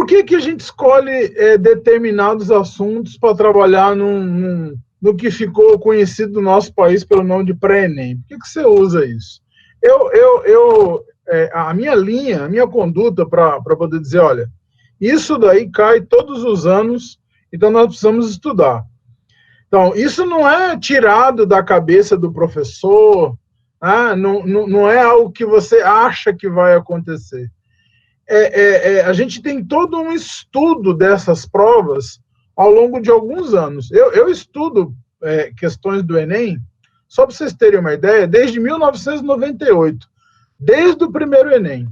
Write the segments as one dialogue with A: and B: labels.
A: por que a gente escolhe determinados assuntos para trabalhar no que ficou conhecido no nosso país pelo nome de pré-ENEM? Por que você usa isso? A minha linha, a minha conduta para poder dizer, olha, isso daí cai todos os anos, então nós precisamos estudar. Então, isso não é tirado da cabeça do professor, não é algo que você acha que vai acontecer. A gente tem todo um estudo dessas provas ao longo de alguns anos. Eu estudo questões do Enem, só para vocês terem uma ideia, desde 1998, desde o primeiro Enem.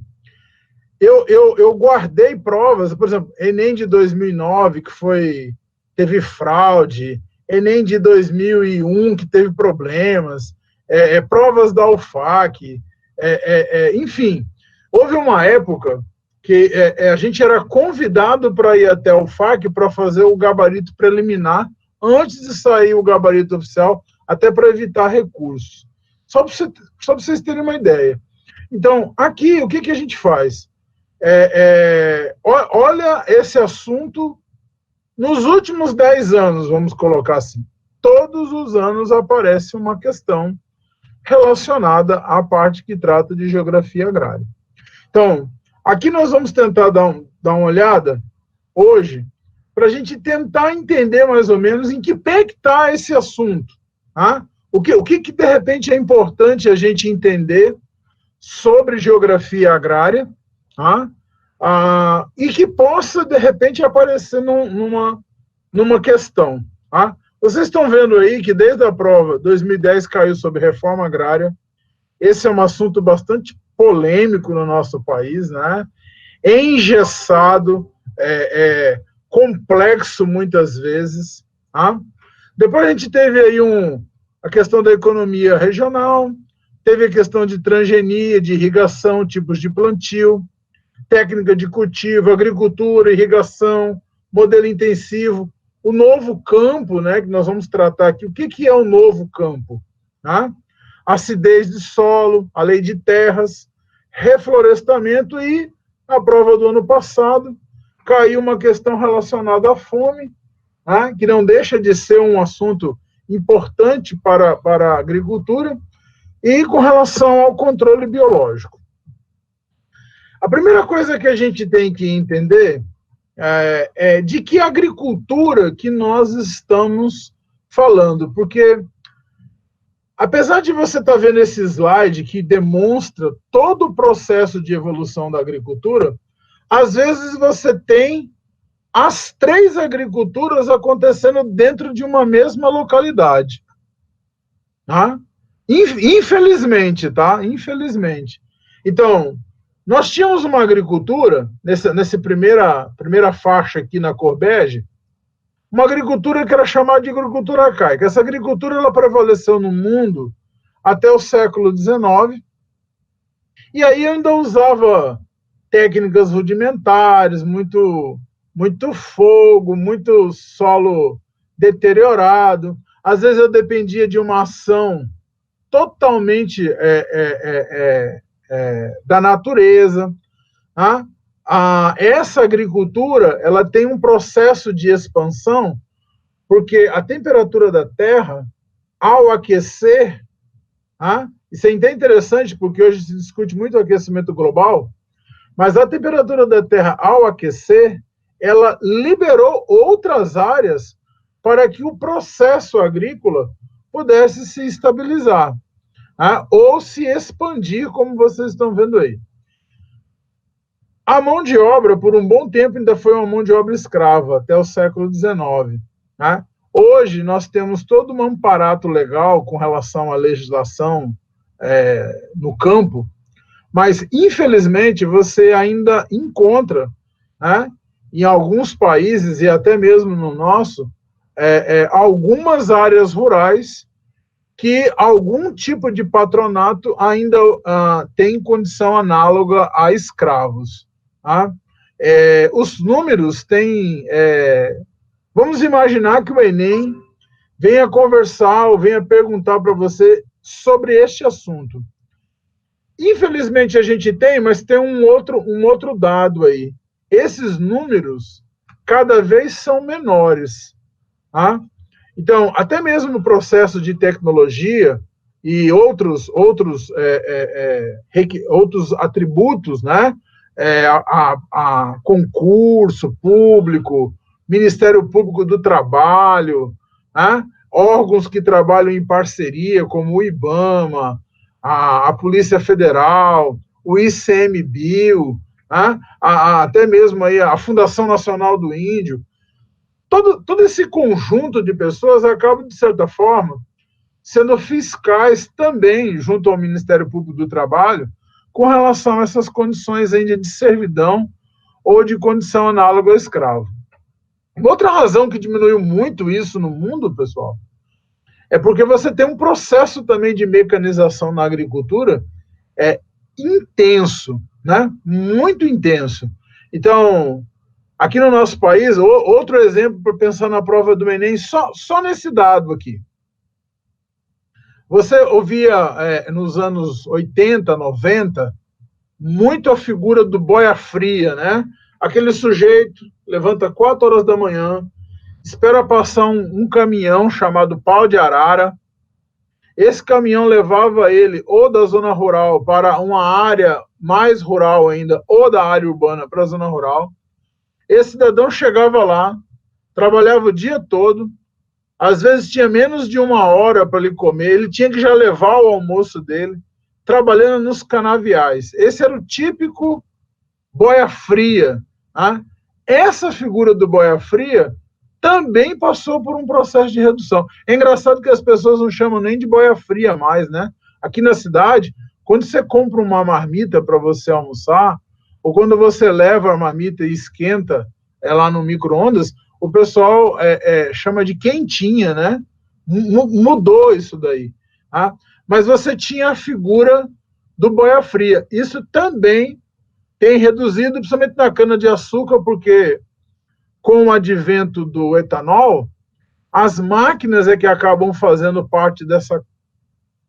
A: Eu guardei provas, por exemplo, Enem de 2009, que teve fraude, Enem de 2001, que teve problemas, provas da UFAC, enfim. Houve uma época que a gente era convidado para ir até a UFAC para fazer o gabarito preliminar, antes de sair o gabarito oficial, até para evitar recursos. Só para vocês terem uma ideia. Então, aqui, o que a gente faz? Olha esse assunto nos últimos 10 anos, vamos colocar assim. Todos os anos aparece uma questão relacionada à parte que trata de geografia agrária. Então, aqui nós vamos tentar dar uma olhada hoje para a gente tentar entender mais ou menos em que pé que está esse assunto. Tá? O que de repente é importante a gente entender sobre geografia agrária, tá? E que possa, de repente, aparecer numa questão. Tá? Vocês estão vendo aí que desde a prova 2010 caiu sobre reforma agrária. Esse é um assunto bastante polêmico no nosso país, né? Engessado, complexo muitas vezes. Tá? Depois a gente teve aí a questão da economia regional, teve a questão de transgenia, de irrigação, tipos de plantio, técnica de cultivo, agricultura, irrigação, modelo intensivo, o novo campo, né, que nós vamos tratar aqui. O que é o novo campo? Tá? Acidez de solo, a lei de terras, reflorestamento e a prova do ano passado caiu uma questão relacionada à fome, tá? Que não deixa de ser um assunto importante para a agricultura, e com relação ao controle biológico. A primeira coisa que a gente tem que entender é de que agricultura que nós estamos falando, porque apesar de você estar vendo esse slide que demonstra todo o processo de evolução da agricultura, às vezes você tem as 3 agriculturas acontecendo dentro de uma mesma localidade. Tá? Infelizmente, tá? Infelizmente. Então, nós tínhamos uma agricultura, nessa primeira faixa aqui na cor bege, uma agricultura que era chamada de agricultura arcaica. Essa agricultura ela prevaleceu no mundo até o século XIX, e aí ainda usava técnicas rudimentares, muito fogo, muito solo deteriorado. Às vezes eu dependia de uma ação totalmente da natureza. Tá? Essa agricultura ela tem um processo de expansão, porque a temperatura da terra, ao aquecer, tá? Isso é até interessante, porque hoje se discute muito o aquecimento global, mas a temperatura da terra, ao aquecer, ela liberou outras áreas para que o processo agrícola pudesse se estabilizar, tá? Ou se expandir, como vocês estão vendo aí. A mão de obra, por um bom tempo, ainda foi uma mão de obra escrava, até o século XIX. Tá? Hoje, nós temos todo um amparato legal com relação à legislação no campo, mas, infelizmente, você ainda encontra, né, em alguns países, e até mesmo no nosso, algumas áreas rurais que algum tipo de patronato ainda tem condição análoga a escravos. Tá? Os números têm... vamos imaginar que o Enem venha conversar ou venha perguntar para você sobre este assunto. Infelizmente a gente tem, mas tem um outro dado aí. esses números cada vez são menores. Tá? Então, até mesmo no processo de tecnologia e outros atributos, né? A concurso público, Ministério Público do Trabalho, né? Órgãos que trabalham em parceria, como o IBAMA, a Polícia Federal, o ICMBio, né? Até mesmo aí a Fundação Nacional do Índio. Todo esse conjunto de pessoas acaba, de certa forma, sendo fiscais também, junto ao Ministério Público do Trabalho, com relação a essas condições ainda de servidão ou de condição análoga ao escravo. Outra razão que diminuiu muito isso no mundo, pessoal, é porque você tem um processo também de mecanização na agricultura intenso, né? Muito intenso. Então, aqui no nosso país, outro exemplo para pensar na prova do Enem, só nesse dado aqui. Você ouvia nos anos 80, 90, muito a figura do boia fria, né? Aquele sujeito levanta 4 horas da manhã, espera passar um caminhão chamado pau de arara. Esse caminhão levava ele ou da zona rural para uma área mais rural ainda, ou da área urbana para a zona rural. Esse cidadão chegava lá, trabalhava o dia todo, às vezes tinha menos de 1 hora para ele comer, ele tinha que já levar o almoço dele, trabalhando nos canaviais. Esse era o típico boia fria. Tá? Essa figura do boia fria também passou por um processo de redução. É engraçado que as pessoas não chamam nem de boia fria mais, né? Aqui na cidade, quando você compra uma marmita para você almoçar, ou quando você leva a marmita e esquenta lá no micro-ondas, o pessoal chama de quentinha, né? Mudou isso daí. Tá? Mas você tinha a figura do boia fria. Isso também tem reduzido, principalmente na cana-de-açúcar, porque com o advento do etanol, as máquinas é que acabam fazendo parte dessa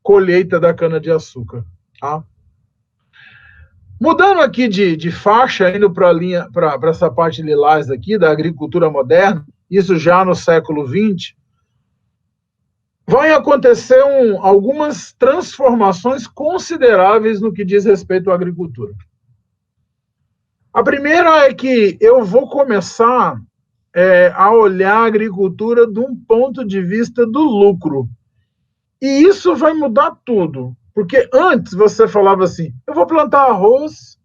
A: colheita da cana-de-açúcar. Tá? Mudando aqui de faixa, indo para essa parte lilás aqui, da agricultura moderna, isso já no século XX, vai acontecer algumas transformações consideráveis no que diz respeito à agricultura. A primeira é que eu vou começar a olhar a agricultura de um ponto de vista do lucro. E isso vai mudar tudo. Porque antes você falava assim, eu vou plantar arroz,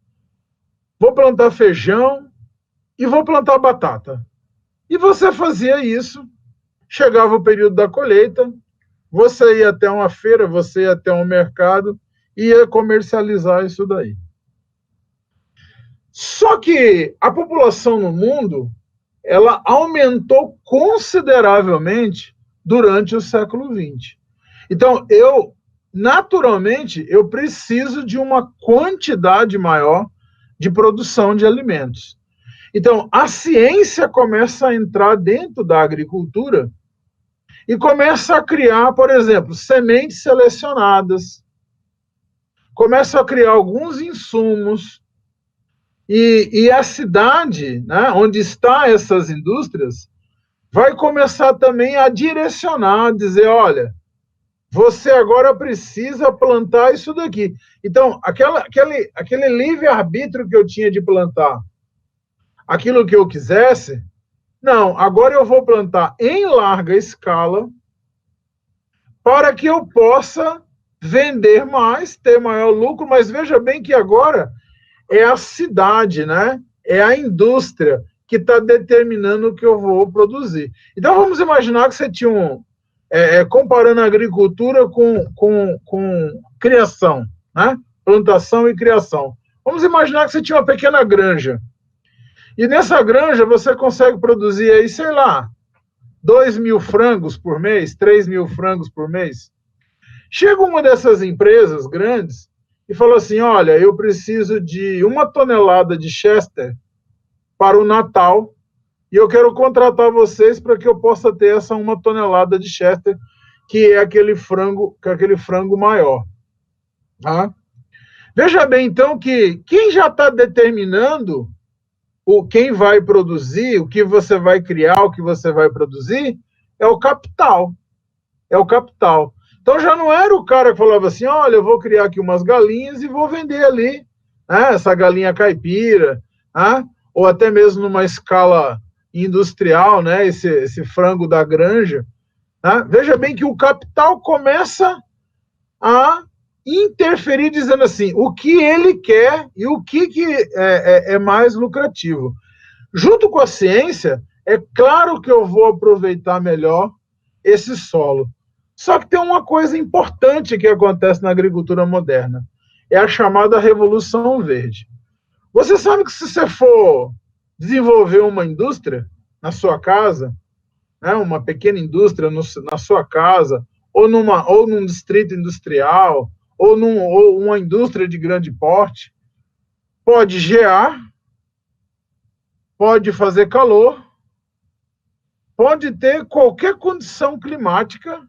A: vou plantar feijão e vou plantar batata. E você fazia isso, chegava o período da colheita, você ia até uma feira, você ia até um mercado e ia comercializar isso daí. Só que a população no mundo, ela aumentou consideravelmente durante o século XX. Então, naturalmente, eu preciso de uma quantidade maior de produção de alimentos. Então, a ciência começa a entrar dentro da agricultura e começa a criar, por exemplo, sementes selecionadas, começa a criar alguns insumos, e a cidade, né, onde estão essas indústrias, vai começar também a direcionar, a dizer, olha, você agora precisa plantar isso daqui. Então, aquele livre-arbítrio que eu tinha de plantar aquilo que eu quisesse, não, agora eu vou plantar em larga escala para que eu possa vender mais, ter maior lucro, mas veja bem que agora é a cidade, né? É a indústria que está determinando o que eu vou produzir. Então, vamos imaginar que você tinha comparando a agricultura com criação, né? Plantação e criação. Vamos imaginar que você tinha uma pequena granja. E nessa granja você consegue produzir aí, sei lá, 2.000 frangos por mês, 3.000 frangos por mês. Chega uma dessas empresas grandes e fala assim, olha, eu preciso de 1 tonelada de Chester para o Natal e eu quero contratar vocês para que eu possa ter essa 1 tonelada de Chester, que é aquele frango maior. Tá? Veja bem, então, que quem já está determinando quem vai produzir, o que você vai criar, o que você vai produzir, é o capital. É o capital. Então já não era o cara que falava assim, olha, eu vou criar aqui umas galinhas e vou vender ali, né, essa galinha caipira, né, ou até mesmo numa escala industrial, né, esse frango da granja. Né. Veja bem que o capital começa a interferir dizendo assim, o que ele quer e o que é mais lucrativo. Junto com a ciência, é claro que eu vou aproveitar melhor esse solo. Só que tem uma coisa importante que acontece na agricultura moderna, é a chamada Revolução Verde. Você sabe que se você for desenvolver uma indústria na sua casa, né, uma pequena indústria na sua casa, ou num distrito industrial, ou uma indústria de grande porte, pode gear, pode fazer calor, pode ter qualquer condição climática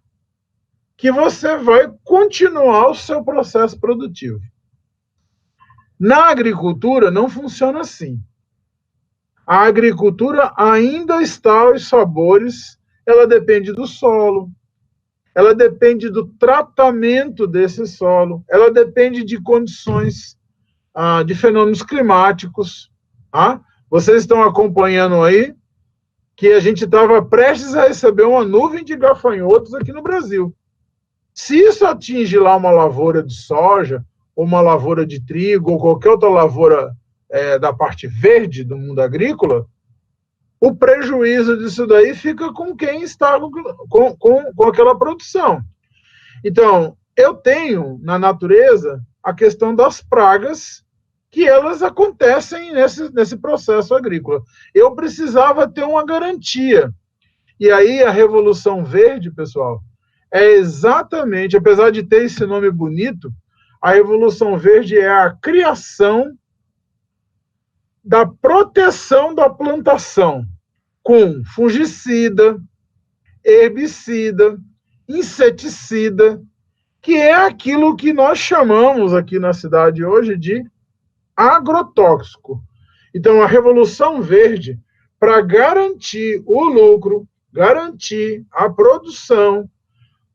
A: que você vai continuar o seu processo produtivo. Na agricultura não funciona assim. A agricultura ainda está aos sabores, ela depende do solo, ela depende do tratamento desse solo, ela depende de condições, de fenômenos climáticos. Tá? Vocês estão acompanhando aí que a gente estava prestes a receber uma nuvem de gafanhotos aqui no Brasil. Se isso atinge lá uma lavoura de soja, ou uma lavoura de trigo, ou qualquer outra lavoura da parte verde do mundo agrícola, o prejuízo disso daí fica com quem está com aquela produção. Então, eu tenho na natureza a questão das pragas, que elas acontecem nesse processo agrícola. Eu precisava ter uma garantia. E aí a Revolução Verde, pessoal, é exatamente, apesar de ter esse nome bonito, a Revolução Verde é a criação da proteção da plantação com fungicida, herbicida, inseticida, que é aquilo que nós chamamos aqui na cidade hoje de agrotóxico. Então, a Revolução Verde, para garantir o lucro, garantir a produção,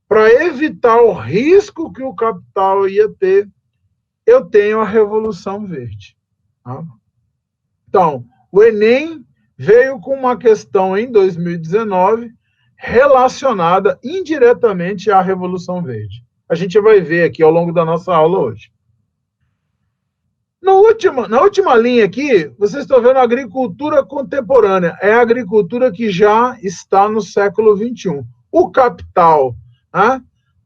A: para evitar o risco que o capital ia ter, eu tenho a Revolução Verde. Tá? Então, o Enem veio com uma questão em 2019 relacionada indiretamente à Revolução Verde. A gente vai ver aqui ao longo da nossa aula hoje. Na última linha aqui, vocês estão vendo a agricultura contemporânea. É a agricultura que já está no século XXI. O capital.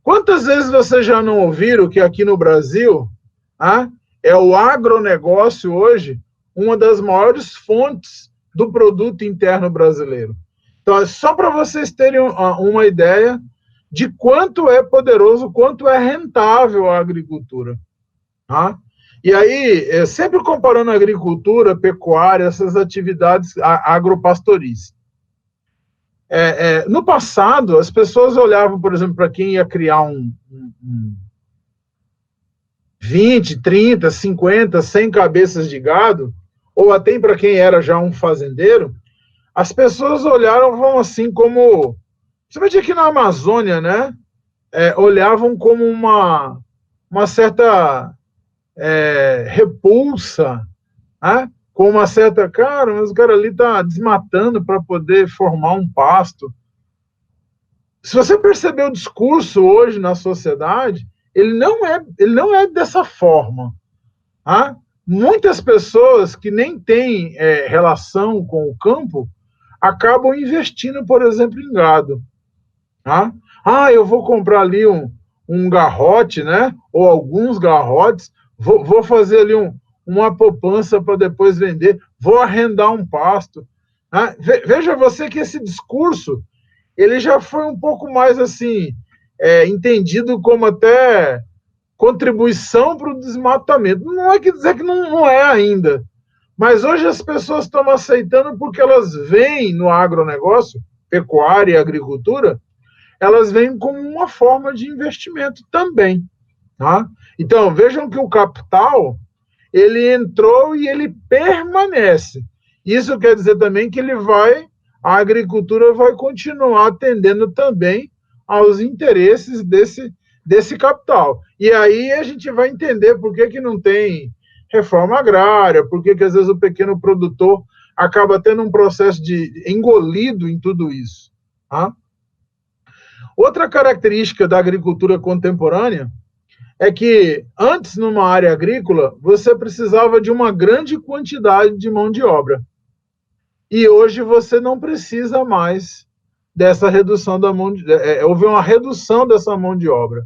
A: Quantas vezes vocês já não ouviram que aqui no Brasil é o agronegócio hoje uma das maiores fontes do produto interno brasileiro? Então, é só para vocês terem uma ideia de quanto é poderoso, quanto é rentável a agricultura. E aí, sempre comparando a agricultura, pecuária, essas atividades agropastoris. No passado, as pessoas olhavam, por exemplo, para quem ia criar 20, 30, 50, 100 cabeças de gado, ou até para quem era já um fazendeiro, as pessoas olhavam assim como, principalmente aqui na Amazônia, né? Olhavam como uma certa repulsa, com uma certa, cara, mas o cara ali está desmatando para poder formar um pasto. Se você perceber o discurso hoje na sociedade, ele não é dessa forma. Muitas pessoas que nem têm relação com o campo acabam investindo, por exemplo, em gado. Eu vou comprar ali um garrote, né? Ou alguns garrotes, vou fazer ali uma poupança para depois vender, vou arrendar um pasto. Veja você que esse discurso ele já foi um pouco mais assim entendido como até contribuição para o desmatamento. Não é que dizer que não é ainda, mas hoje as pessoas estão aceitando porque elas veem no agronegócio, pecuária e agricultura, elas veem como uma forma de investimento também. Então, vejam que o capital ele entrou e ele permanece. Isso quer dizer também que a agricultura vai continuar atendendo também aos interesses desse capital. E aí a gente vai entender por que não tem reforma agrária, por que às vezes o pequeno produtor acaba tendo um processo de engolido em tudo isso. Tá? Outra característica da agricultura contemporânea é que antes, numa área agrícola, você precisava de uma grande quantidade de mão de obra. E hoje você não precisa mais dessa redução da mão de obra. Houve uma redução dessa mão de obra.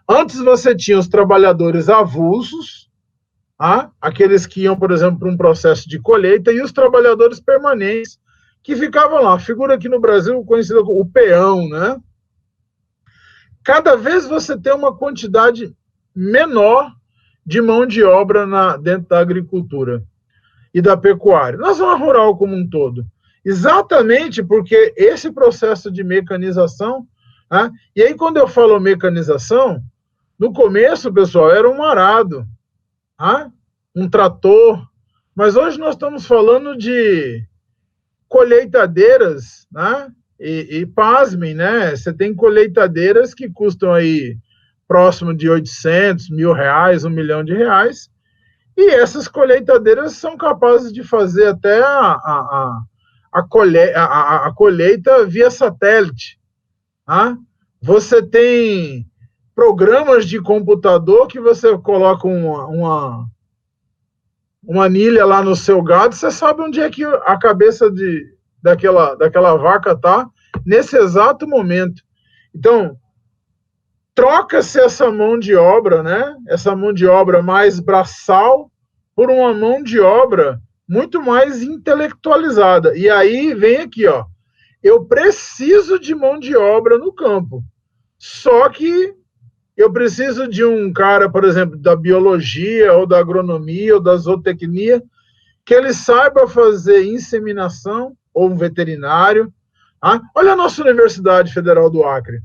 A: Antes você tinha os trabalhadores avulsos, aqueles que iam, por exemplo, para um processo de colheita, e os trabalhadores permanentes, que ficavam lá. A figura aqui no Brasil conhecida como o peão, né? Cada vez você tem uma quantidade menor de mão de obra dentro da agricultura e da pecuária, na zona rural como um todo. Exatamente porque esse processo de mecanização, e aí quando eu falo mecanização, no começo, pessoal, era um arado, um trator, mas hoje nós estamos falando de colheitadeiras, e pasmem, né? Você tem colheitadeiras que custam aí próximo de 800 mil reais, R$1 milhão, e essas colheitadeiras são capazes de fazer até a colheita via satélite. Você tem programas de computador que você coloca uma anilha lá no seu gado, você sabe onde é que a cabeça daquela vaca está nesse exato momento. Então, troca-se essa mão de obra, né? Essa mão de obra mais braçal por uma mão de obra muito mais intelectualizada. E aí vem aqui, ó. Eu preciso de mão de obra no campo. Só que eu preciso de um cara, por exemplo, da biologia, ou da agronomia, ou da zootecnia, que ele saiba fazer inseminação, ou um veterinário. Olha a nossa Universidade Federal do Acre.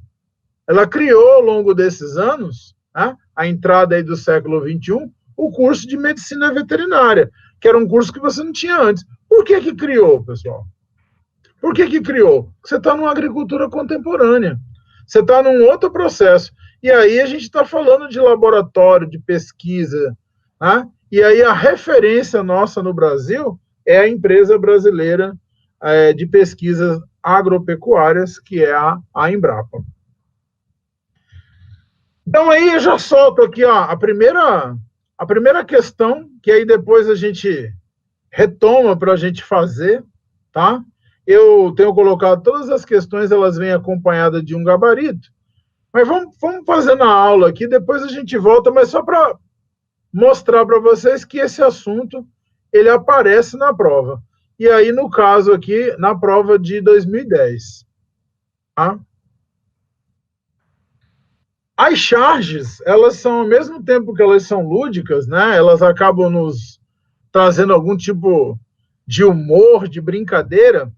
A: Ela criou, ao longo desses anos, a entrada aí do século XXI, o curso de medicina veterinária, que era um curso que você não tinha antes. Por que criou, pessoal? Por que criou? Você está numa agricultura contemporânea. Você está num outro processo. E aí a gente está falando de laboratório, de pesquisa. E aí a referência nossa no Brasil é a empresa brasileira de pesquisas agropecuárias, que é a Embrapa. Então aí eu já solto aqui a primeira questão, que aí depois a gente retoma para a gente fazer, tá? Eu tenho colocado todas as questões, elas vêm acompanhadas de um gabarito, mas vamos fazer na aula aqui, depois a gente volta, mas só para mostrar para vocês que esse assunto, ele aparece na prova. E aí, no caso aqui, na prova de 2010. Tá? As charges, elas são, ao mesmo tempo que elas são lúdicas, né? Elas acabam nos trazendo algum tipo de humor, de brincadeira,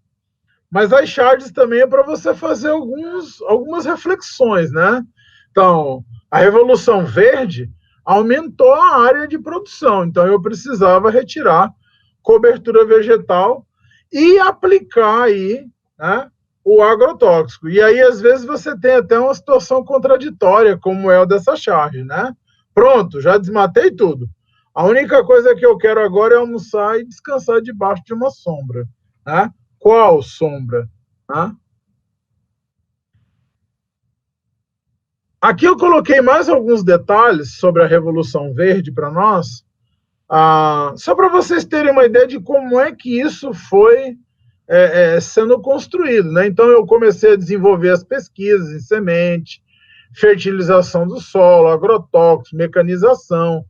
A: mas as charges também é para você fazer algumas reflexões, né? Então, a Revolução Verde aumentou a área de produção, então eu precisava retirar cobertura vegetal e aplicar aí, né, o agrotóxico. E aí, às vezes, você tem até uma situação contraditória, como é o dessa charge, né? Pronto, já desmatei tudo. A única coisa que eu quero agora é almoçar e descansar debaixo de uma sombra, né? Qual sombra? Aqui eu coloquei mais alguns detalhes sobre a Revolução Verde para nós, só para vocês terem uma ideia de como é que isso foi sendo construído, né? Então eu comecei a desenvolver as pesquisas em semente, fertilização do solo, agrotóxicos, mecanização,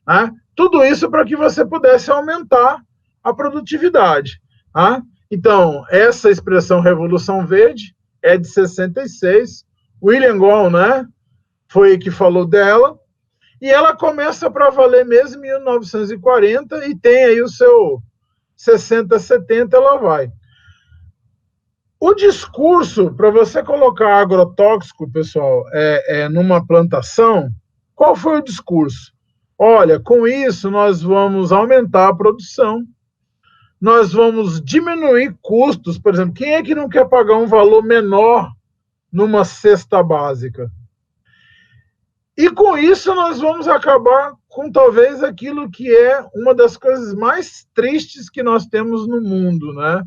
A: né? Tudo isso para que você pudesse aumentar a produtividade. Então, essa expressão Revolução Verde é de 66, William Gall, né, foi que falou dela, e ela começa para valer mesmo em 1940 e tem aí o seu 60, 70, ela vai. O discurso, para você colocar agrotóxico, pessoal, numa plantação, qual foi o discurso? Olha, com isso nós vamos aumentar a produção, nós vamos diminuir custos. Por exemplo, quem é que não quer pagar um valor menor numa cesta básica? E com isso nós vamos acabar com talvez aquilo que é uma das coisas mais tristes que nós temos no mundo, né?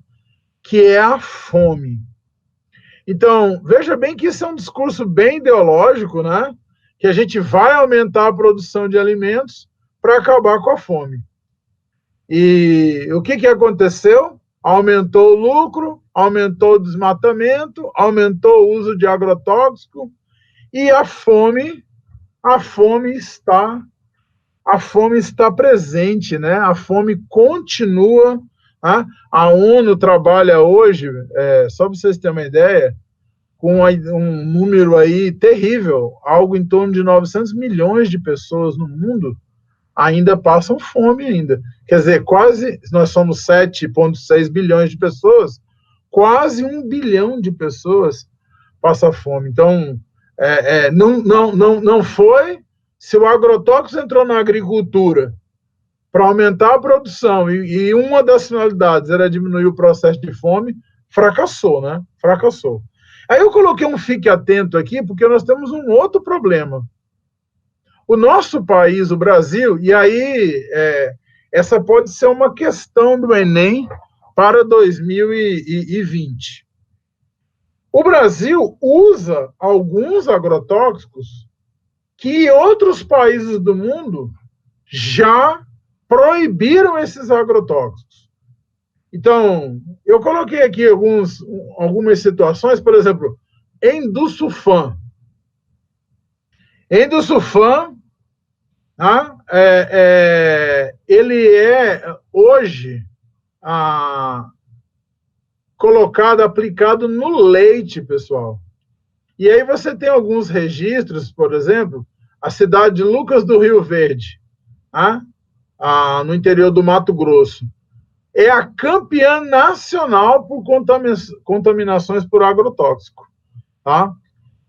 A: Que é a fome. Então, veja bem que isso é um discurso bem ideológico, né? Que a gente vai aumentar a produção de alimentos para acabar com a fome. E o que aconteceu? Aumentou o lucro, aumentou o desmatamento, aumentou o uso de agrotóxico e a fome está presente, né? A fome continua. Né? A ONU trabalha hoje, só para vocês terem uma ideia, com um número aí terrível, algo em torno de 900 milhões de pessoas no mundo ainda passam fome ainda. Quer dizer, nós somos 7,6 bilhões de pessoas, quase 1 bilhão de pessoas passa fome. Então, não foi, se o agrotóxico entrou na agricultura para aumentar a produção e uma das finalidades era diminuir o processo de fome, fracassou, né? Fracassou. Aí eu coloquei um fique atento aqui, porque nós temos um outro problema. O nosso país, o Brasil, e aí essa pode ser uma questão do Enem para 2020. O Brasil usa alguns agrotóxicos que outros países do mundo já proibiram esses agrotóxicos. Então, eu coloquei aqui algumas situações, por exemplo, Endossulfan. Endossulfan, ele é hoje colocado, aplicado no leite, pessoal. E aí você tem alguns registros, por exemplo, a cidade de Lucas do Rio Verde, no interior do Mato Grosso, é a campeã nacional por contaminações por agrotóxico. Tá?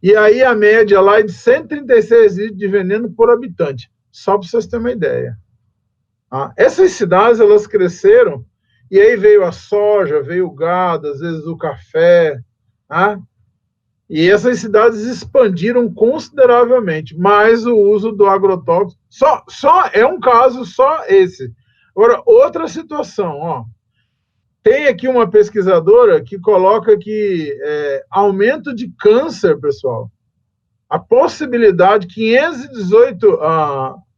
A: E aí a média lá é de 136 litros de veneno por habitante, só para vocês terem uma ideia. Essas cidades, elas cresceram, e aí veio a soja, veio o gado, às vezes o café, e essas cidades expandiram consideravelmente, mas o uso do agrotóxico, só é um caso, só esse. Agora, outra situação, tem aqui uma pesquisadora que coloca que aumento de câncer, pessoal, a possibilidade, 518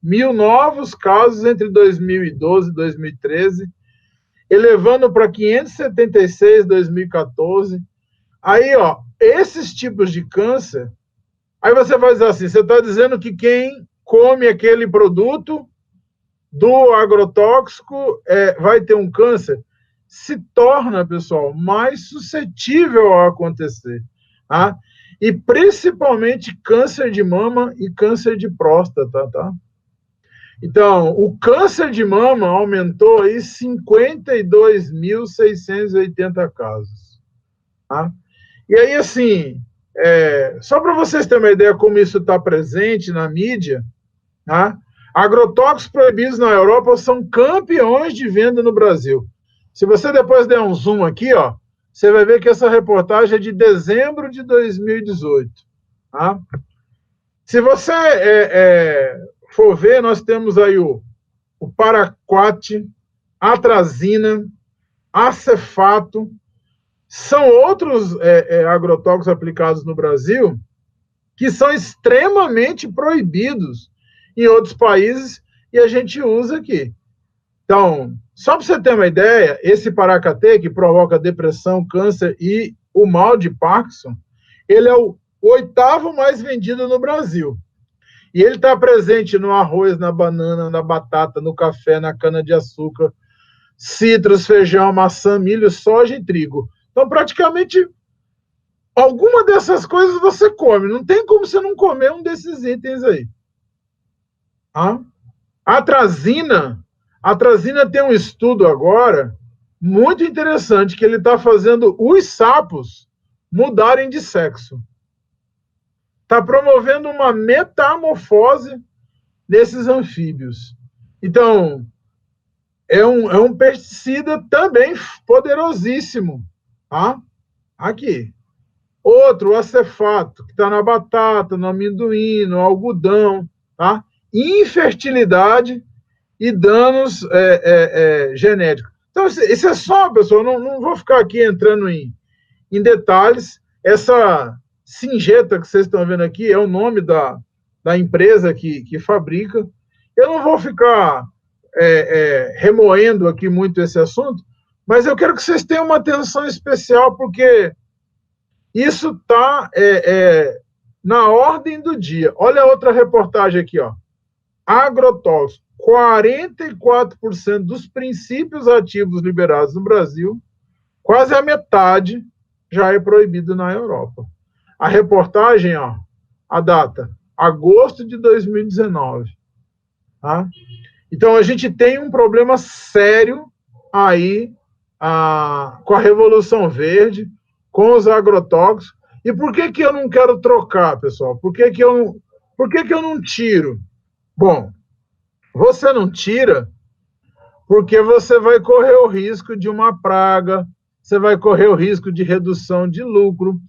A: mil novos casos entre 2012 e 2013, elevando para 576 em 2014. Aí, esses tipos de câncer, aí você vai dizer assim, você está dizendo que quem come aquele produto do agrotóxico vai ter um câncer? Se torna, pessoal, mais suscetível a acontecer. E principalmente câncer de mama e câncer de próstata, tá? Então, o câncer de mama aumentou aí 52.680 casos. Tá? E aí, assim, só para vocês terem uma ideia como isso está presente na mídia, agrotóxicos proibidos na Europa são campeões de venda no Brasil. Se você depois der um zoom aqui, você vai ver que essa reportagem é de dezembro de 2018. Se você for ver, nós temos aí o paraquat, atrazina, acefato, são outros agrotóxicos aplicados no Brasil que são extremamente proibidos em outros países e a gente usa aqui. Então, só para você ter uma ideia, esse paracate, que provoca depressão, câncer e o mal de Parkinson, ele é o 8º mais vendido no Brasil. E ele está presente no arroz, na banana, na batata, no café, na cana-de-açúcar, citros, feijão, maçã, milho, soja e trigo. Então, praticamente, alguma dessas coisas você come. Não tem como você não comer um desses itens aí. A atrazina tem um estudo agora muito interessante, que ele está fazendo os sapos mudarem de sexo. Está promovendo uma metamorfose nesses anfíbios. Então, é um pesticida também poderosíssimo, tá? Aqui. Outro, o acefato, que está na batata, no amendoim, no algodão, tá? Infertilidade e danos genéticos. Então, isso é só, pessoal, não vou ficar aqui entrando em detalhes. Essa Singenta que vocês estão vendo aqui é o nome da empresa que fabrica. Eu não vou ficar remoendo aqui muito esse assunto, mas eu quero que vocês tenham uma atenção especial, porque isso está na ordem do dia. Olha a outra reportagem aqui, ó. Agrotóxicos. 44% dos princípios ativos liberados no Brasil, quase a metade já é proibido na Europa. A reportagem, ó, a data, agosto de 2019. Tá? Então, a gente tem um problema sério aí com a Revolução Verde, com os agrotóxicos. E por que eu não quero trocar, pessoal? Por que eu não tiro? Bom, você não tira porque você vai correr o risco de uma praga, você vai correr o risco de redução de lucro,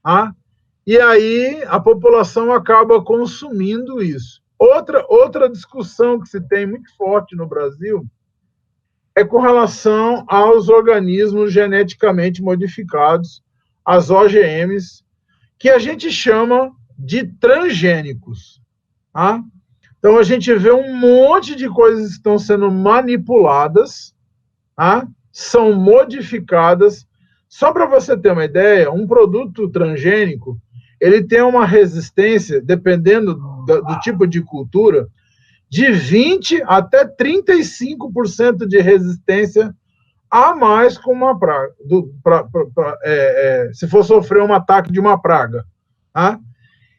A: tá? E aí a população acaba consumindo isso. Outra discussão que se tem muito forte no Brasil é com relação aos organismos geneticamente modificados, as OGMs, que a gente chama de transgênicos, tá? Então, a gente vê um monte de coisas que estão sendo manipuladas, tá? São modificadas. Só para você ter uma ideia, um produto transgênico, ele tem uma resistência, dependendo do tipo de cultura, de 20% até 35% de resistência a mais com uma praga, se for sofrer um ataque de uma praga. Tá?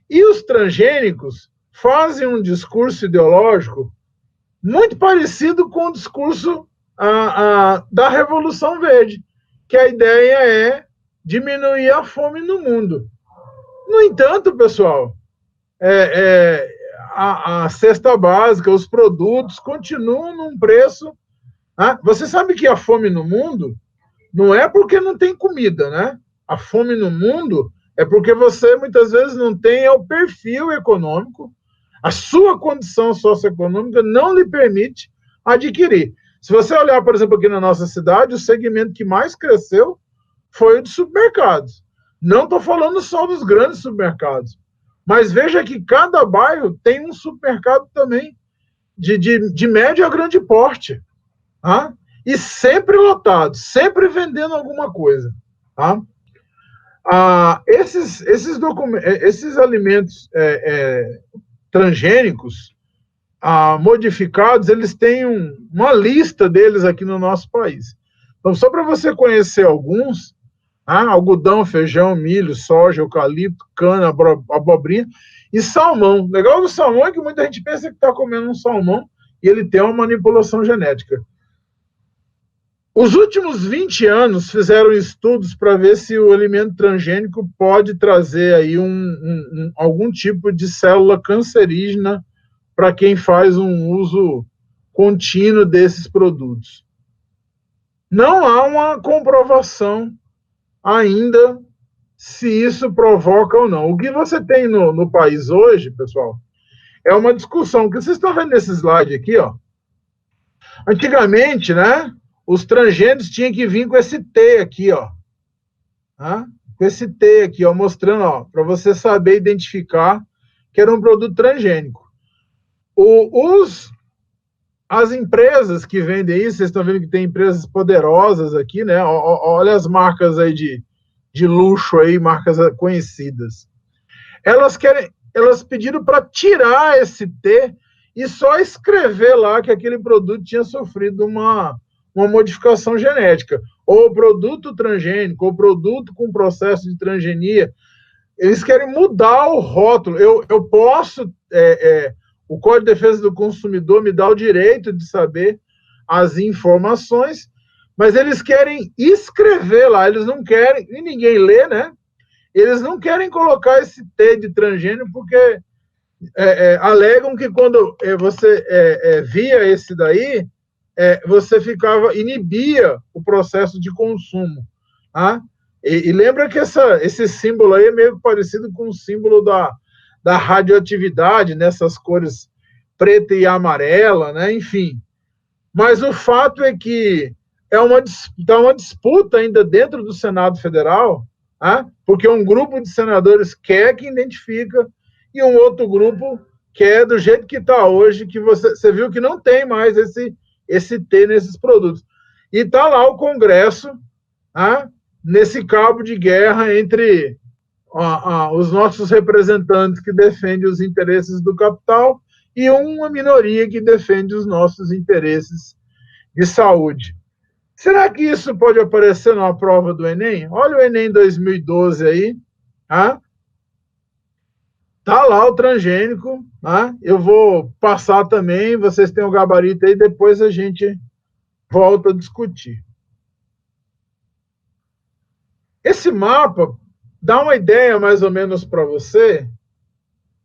A: E os transgênicos fazem um discurso ideológico muito parecido com o discurso da Revolução Verde, que a ideia é diminuir a fome no mundo. No entanto, pessoal, a cesta básica, os produtos continuam num preço... Você sabe que a fome no mundo não é porque não tem comida, né? A fome no mundo é porque você, muitas vezes, não tem o perfil econômico, a sua condição socioeconômica não lhe permite adquirir. Se você olhar, por exemplo, aqui na nossa cidade, o segmento que mais cresceu foi o de supermercados. Não estou falando só dos grandes supermercados, mas veja que cada bairro tem um supermercado também de médio a grande porte. Tá? E sempre lotado, sempre vendendo alguma coisa. Tá? Esses alimentos transgênicos modificados, eles têm uma lista deles aqui no nosso país. Então, só para você conhecer alguns, algodão, feijão, milho, soja, eucalipto, cana, abobrinha e salmão. O legal do salmão é que muita gente pensa que está comendo um salmão e ele tem uma manipulação genética. Os últimos 20 anos fizeram estudos para ver se o alimento transgênico pode trazer aí algum tipo de célula cancerígena para quem faz um uso contínuo desses produtos. Não há uma comprovação ainda se isso provoca ou não. O que você tem no país hoje, pessoal, é uma discussão, que vocês estão vendo nesse slide aqui, ó. Antigamente, né, os transgênicos tinham que vir com esse T aqui, ó. Com esse T aqui, ó, mostrando, ó, para você saber identificar que era um produto transgênico. As empresas que vendem isso, vocês estão vendo que tem empresas poderosas aqui, né? Olha as marcas aí de luxo aí, marcas conhecidas. Elas pediram para tirar esse T e só escrever lá que aquele produto tinha sofrido uma modificação genética, ou produto transgênico, ou produto com processo de transgenia. Eles querem mudar o rótulo. Eu posso... o Código de Defesa do Consumidor me dá o direito de saber as informações, mas eles querem escrever lá, eles não querem, e ninguém lê, né? Eles não querem colocar esse T de transgênio porque alegam que quando você via esse daí, você inibia o processo de consumo. Tá? E lembra que esse símbolo aí é meio parecido com o símbolo da radioatividade, nessas cores preta e amarela, né? Enfim. Mas o fato é que tá uma disputa ainda dentro do Senado Federal, tá? Porque um grupo de senadores quer que identifica e um outro grupo quer do jeito que está hoje, que você viu que não tem mais esse T nesses produtos. E está lá o Congresso, tá? Nesse cabo de guerra entre os nossos representantes que defendem os interesses do capital e uma minoria que defende os nossos interesses de saúde. Será que isso pode aparecer numa prova do Enem? Olha o Enem 2012 aí, tá? Tá lá o transgênico, tá? Eu vou passar também, vocês têm o gabarito aí, depois a gente volta a discutir. Esse mapa dá uma ideia mais ou menos para você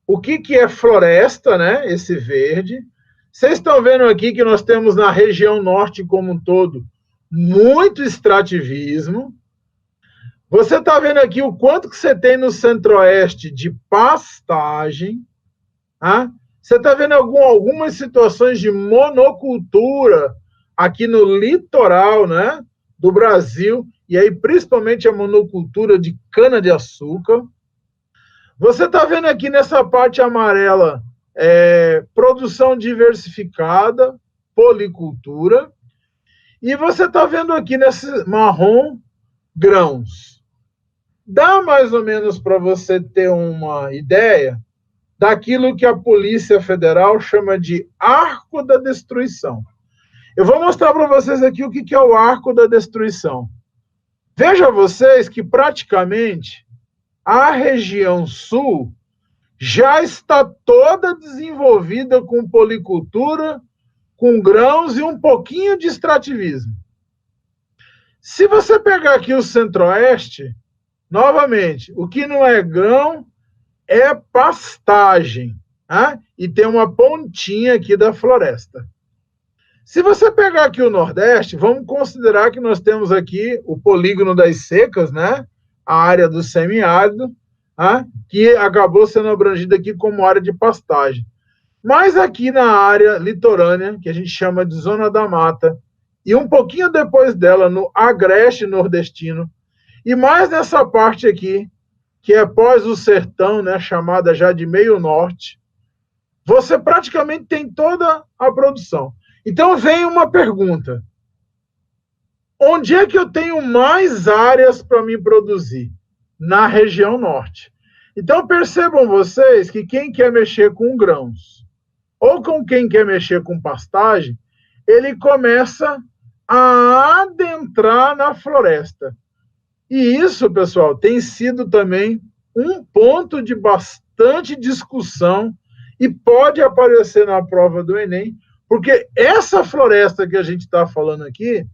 A: o que é floresta, né? Esse verde. Vocês estão vendo aqui que nós temos na região norte como um todo muito extrativismo. Você está vendo aqui o quanto que você tem no centro-oeste de pastagem. Tá? Você está vendo algumas situações de monocultura aqui no litoral, né, do Brasil, e aí principalmente a monocultura de cana-de-açúcar. Você está vendo aqui nessa parte amarela produção diversificada, policultura, e você está vendo aqui nesse marrom grãos. Dá mais ou menos para você ter uma ideia daquilo que a Polícia Federal chama de arco da destruição. Eu vou mostrar para vocês aqui o que é o arco da destruição. Veja vocês que praticamente a região sul já está toda desenvolvida com policultura, com grãos e um pouquinho de extrativismo. Se você pegar aqui o centro-oeste, novamente, o que não é grão é pastagem, tá? E tem uma pontinha aqui da floresta. Se você pegar aqui o Nordeste, vamos considerar que nós temos aqui o polígono das secas, né? A área do semiárido, tá? Que acabou sendo abrangida aqui como área de pastagem. Mas aqui na área litorânea, que a gente chama de Zona da Mata, e um pouquinho depois dela, no Agreste Nordestino, e mais nessa parte aqui, que é pós o sertão, né, chamada já de meio norte, você praticamente tem toda a produção. Então vem uma pergunta: onde é que eu tenho mais áreas para me produzir? Na região norte. Então percebam vocês que quem quer mexer com grãos, ou com quem quer mexer com pastagem, ele começa a adentrar na floresta. E isso, pessoal, tem sido também um ponto de bastante discussão e pode aparecer na prova do Enem, porque essa floresta que a gente está falando aqui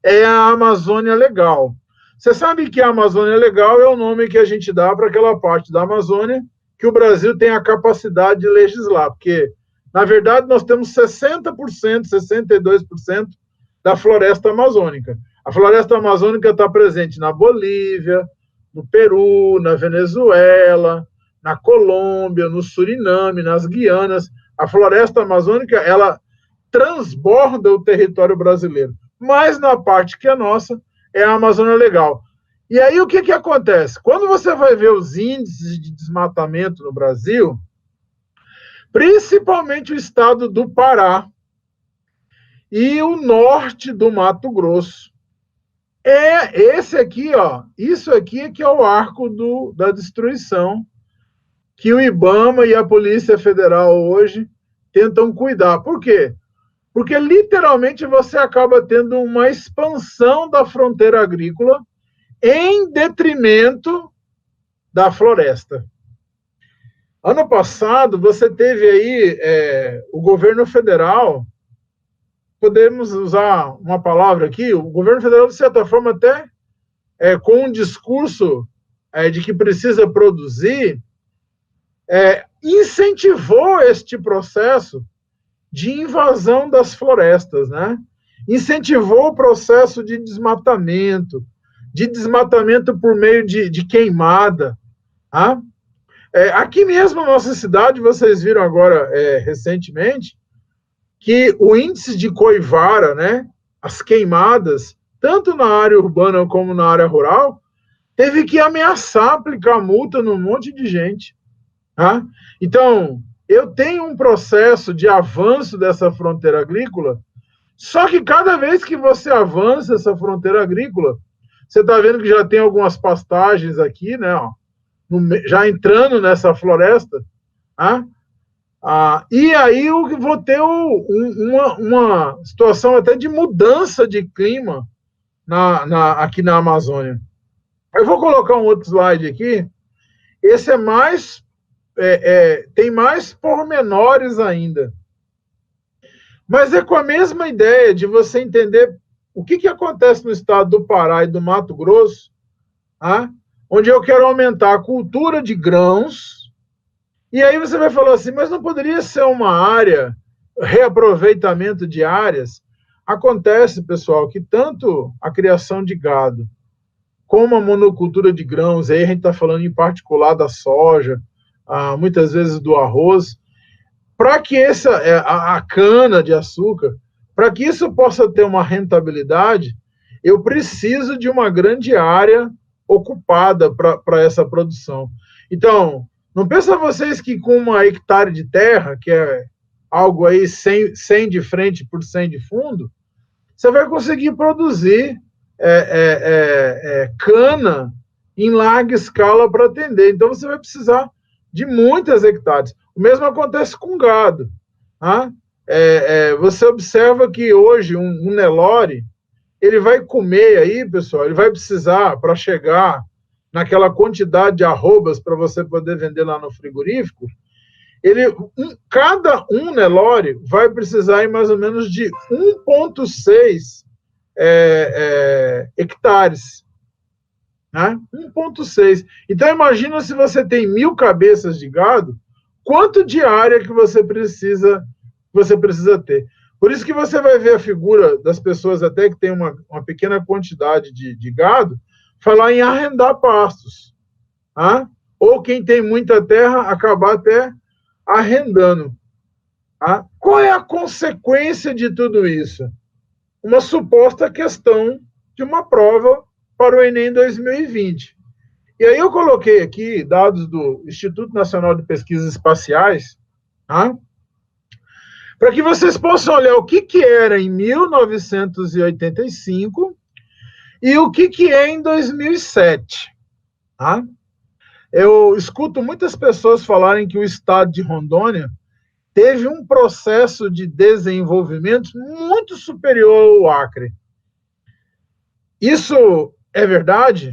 A: é a Amazônia Legal. Você sabe que a Amazônia Legal é o nome que a gente dá para aquela parte da Amazônia que o Brasil tem a capacidade de legislar, porque, na verdade, nós temos 60%, 62% da floresta amazônica. A floresta amazônica está presente na Bolívia, no Peru, na Venezuela, na Colômbia, no Suriname, nas Guianas. A floresta amazônica, ela transborda o território brasileiro. Mas na parte que é nossa, é a Amazônia Legal. E aí o que acontece? Quando você vai ver os índices de desmatamento no Brasil, principalmente o estado do Pará e o norte do Mato Grosso, esse aqui, ó, isso aqui é que é o arco da destruição que o IBAMA e a Polícia Federal hoje tentam cuidar. Por quê? Porque literalmente você acaba tendo uma expansão da fronteira agrícola em detrimento da floresta. Ano passado, você teve aí o governo federal, podemos usar uma palavra aqui, o governo federal, de certa forma, até com um discurso de que precisa produzir, incentivou este processo de invasão das florestas, né? incentivou o processo de desmatamento por meio de queimada. Tá? Aqui mesmo na nossa cidade, vocês viram agora, recentemente, que o índice de coivara, né, as queimadas, tanto na área urbana como na área rural, teve que ameaçar aplicar multa num monte de gente. Tá? Então, eu tenho um processo de avanço dessa fronteira agrícola, só que cada vez que você avança essa fronteira agrícola, você está vendo que já tem algumas pastagens aqui, né, ó, já entrando nessa floresta, tá? E aí eu vou ter uma situação até de mudança de clima aqui na Amazônia. Eu vou colocar um outro slide aqui. Esse tem mais pormenores ainda. Mas é com a mesma ideia de você entender o que acontece no estado do Pará e do Mato Grosso, onde eu quero aumentar a cultura de grãos. E aí você vai falar assim, mas não poderia ser uma área, reaproveitamento de áreas? Acontece, pessoal, que tanto a criação de gado como a monocultura de grãos, aí a gente está falando em particular da soja, muitas vezes do arroz, para que a cana de açúcar, para que isso possa ter uma rentabilidade, eu preciso de uma grande área ocupada para essa produção. Então, não pensa vocês que com 1 hectare de terra, que é algo aí 100 de frente por 100 de fundo, você vai conseguir produzir cana em larga escala para atender. Então, você vai precisar de muitas hectares. O mesmo acontece com gado. Tá? Você observa que hoje um Nelore, ele vai comer aí, pessoal, ele vai precisar, para chegar naquela quantidade de arrobas para você poder vender lá no frigorífico, cada um Nelore vai precisar em mais ou menos de 1,6 hectares. Né? 1,6. Então, imagina se você tem 1.000 cabeças de gado, quanto de área que você precisa ter. Por isso que você vai ver a figura das pessoas até que tem uma pequena quantidade de gado, falar em arrendar pastos. Tá? Ou quem tem muita terra, acabar até arrendando. Tá? Qual é a consequência de tudo isso? Uma suposta questão de uma prova para o Enem 2020. E aí eu coloquei aqui dados do Instituto Nacional de Pesquisas Espaciais, tá? Para que vocês possam olhar o que era em 1985 e o que é em 2007. Tá? Eu escuto muitas pessoas falarem que o estado de Rondônia teve um processo de desenvolvimento muito superior ao Acre. Isso é verdade?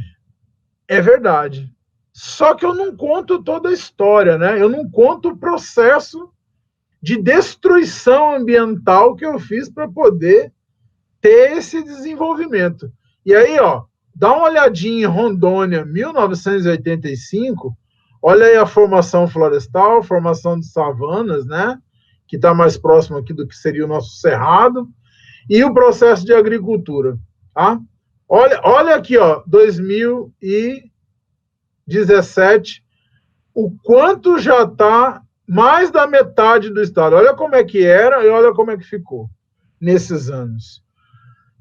A: É verdade. Só que eu não conto toda a história, né? Eu não conto o processo de destruição ambiental que eu fiz para poder ter esse desenvolvimento. E aí, ó, dá uma olhadinha em Rondônia, 1985, olha aí a formação florestal, formação de savanas, né? Que está mais próximo aqui do que seria o nosso cerrado, e o processo de agricultura, tá? Olha aqui, ó, 2017, o quanto já está mais da metade do estado. Olha como é que era e olha como é que ficou nesses anos.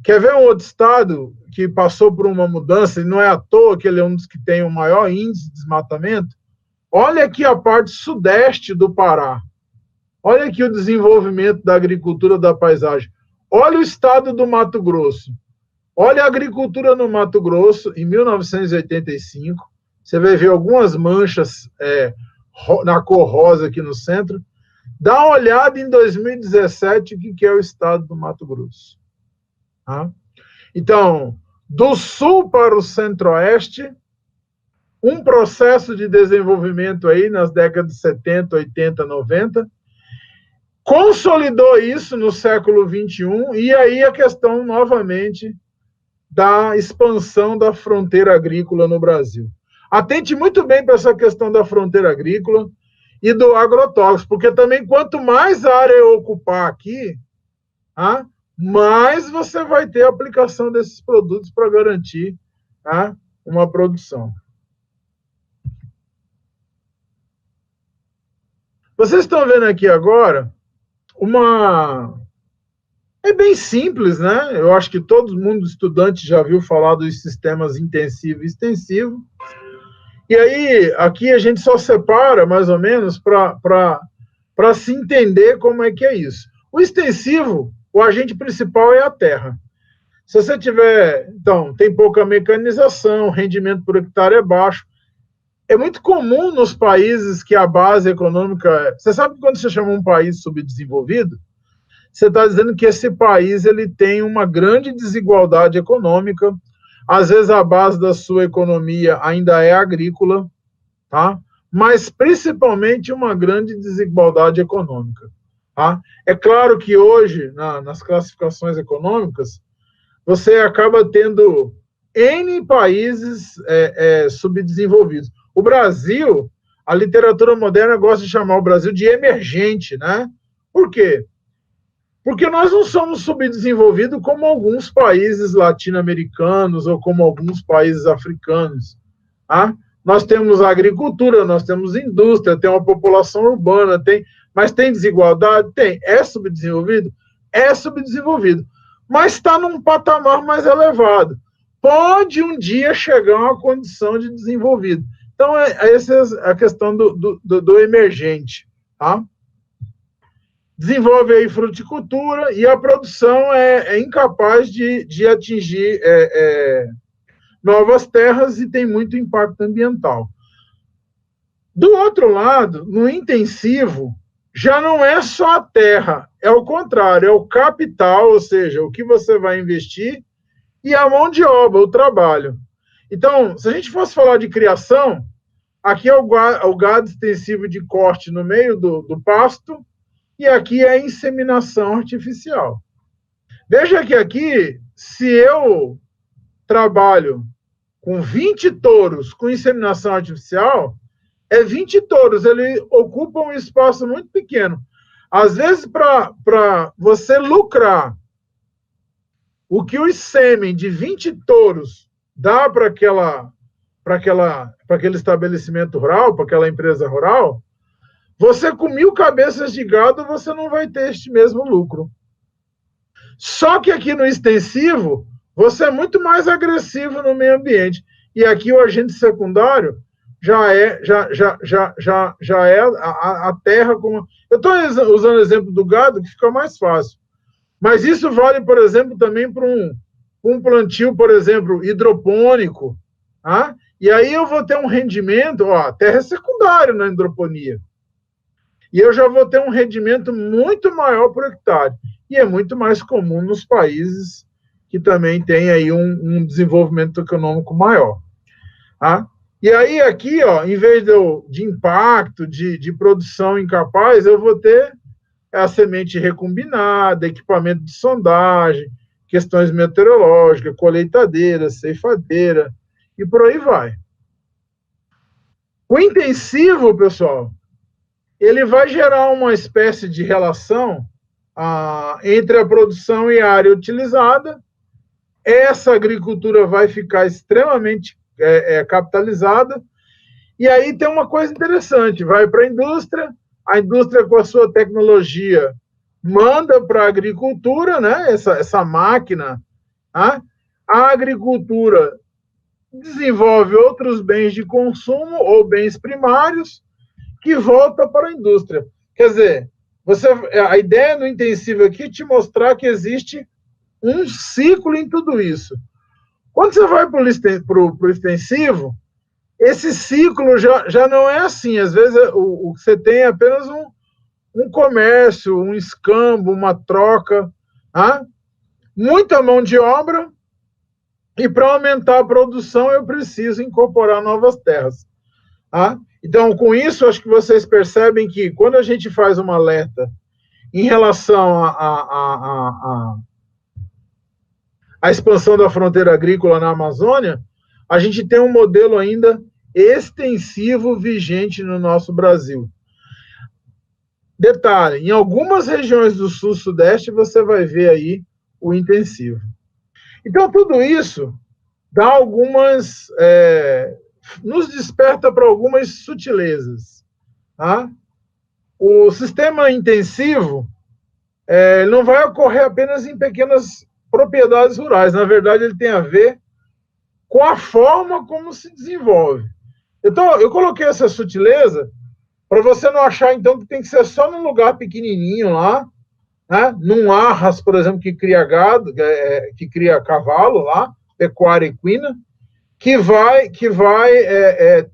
A: Quer ver um outro estado que passou por uma mudança, e não é à toa que ele é um dos que tem o maior índice de desmatamento? Olha aqui a parte sudeste do Pará. Olha aqui o desenvolvimento da agricultura, da paisagem. Olha o estado do Mato Grosso. Olha a agricultura no Mato Grosso, em 1985. Você vai ver algumas manchas na cor rosa aqui no centro. Dá uma olhada em 2017, o que é o estado do Mato Grosso. Tá? Então, do sul para o centro-oeste, um processo de desenvolvimento aí nas décadas de 70, 80, 90, consolidou isso no século XXI, e aí a questão, novamente, da expansão da fronteira agrícola no Brasil. Atente muito bem para essa questão da fronteira agrícola e do agrotóxico, porque também quanto mais área eu ocupar aqui, mais você vai ter a aplicação desses produtos para garantir, tá, uma produção. Vocês estão vendo aqui agora uma... É bem simples, né? Eu acho que todo mundo, estudante, já viu falar dos sistemas intensivo e extensivo. E aí, aqui a gente só separa, mais ou menos, para se entender como é que é isso. O extensivo, o agente principal é a terra. Se você tiver... Então, tem pouca mecanização, rendimento por hectare é baixo. É muito comum nos países que a base econômica... Você sabe quando você chama um país subdesenvolvido? Você está dizendo que esse país ele tem uma grande desigualdade econômica, às vezes a base da sua economia ainda é agrícola, tá? Mas principalmente uma grande desigualdade econômica. Tá? É claro que hoje, nas classificações econômicas, você acaba tendo N países subdesenvolvidos. O Brasil, a literatura moderna gosta de chamar o Brasil de emergente, né? Por quê? Porque nós não somos subdesenvolvidos como alguns países latino-americanos ou como alguns países africanos. Tá? Nós temos agricultura, nós temos indústria, tem uma população urbana, mas tem desigualdade? Tem. É subdesenvolvido? É subdesenvolvido. Mas está num patamar mais elevado. Pode um dia chegar a uma condição de desenvolvido. Então, essa é a questão do emergente. Tá? Desenvolve aí fruticultura e a produção é incapaz de atingir novas terras e tem muito impacto ambiental. Do outro lado, no intensivo, já não é só a terra, é o contrário, é o capital, ou seja, o que você vai investir, e a mão de obra, o trabalho. Então, se a gente fosse falar de criação, aqui é o gado extensivo de corte no meio do pasto, e aqui é a inseminação artificial. Veja que aqui, se eu trabalho com 20 touros com inseminação artificial, 20 touros, ele ocupa um espaço muito pequeno. Às vezes, para você lucrar o que o sêmen de 20 touros dá para aquele estabelecimento rural, para aquela empresa rural, você com 1.000 cabeças de gado, você não vai ter este mesmo lucro. Só que aqui no extensivo, você é muito mais agressivo no meio ambiente. E aqui o agente secundário já é a terra como... Eu estou usando o exemplo do gado, que fica mais fácil. Mas isso vale, por exemplo, também para um plantio, por exemplo, hidropônico. Tá? E aí eu vou ter um rendimento... a terra é secundária na hidroponia. E eu já vou ter um rendimento muito maior por hectare. E é muito mais comum nos países que também têm aí um desenvolvimento econômico maior. Tá? E aí aqui, em vez de impacto, de produção incapaz, eu vou ter a semente recombinada, equipamento de sondagem, questões meteorológicas, colheitadeira, ceifadeira, e por aí vai. O intensivo, pessoal, ele vai gerar uma espécie de relação entre a produção e a área utilizada. Essa agricultura vai ficar extremamente capitalizada. E aí tem uma coisa interessante, vai para a indústria com a sua tecnologia manda para a agricultura, né, essa máquina, tá? A agricultura desenvolve outros bens de consumo ou bens primários, que volta para a indústria. Quer dizer, a ideia no intensivo aqui é te mostrar que existe um ciclo em tudo isso. Quando você vai para o extensivo, esse ciclo já não é assim. Às vezes o que você tem é apenas um comércio, um escambo, uma troca, tá? Muita mão de obra, e para aumentar a produção eu preciso incorporar novas terras. Tá? Então, com isso, acho que vocês percebem que quando a gente faz uma alerta em relação à expansão da fronteira agrícola na Amazônia, a gente tem um modelo ainda extensivo vigente no nosso Brasil. Detalhe, em algumas regiões do sul-sudeste você vai ver aí o intensivo. Então, tudo isso dá algumas, nos desperta para algumas sutilezas. Tá? O sistema intensivo não vai ocorrer apenas em pequenas propriedades rurais. Na verdade, ele tem a ver com a forma como se desenvolve. Então, eu coloquei essa sutileza para você não achar, então, que tem que ser só num lugar pequenininho lá, né? Num arras, por exemplo, que cria gado, que cria cavalo lá, pecuária equina, que vai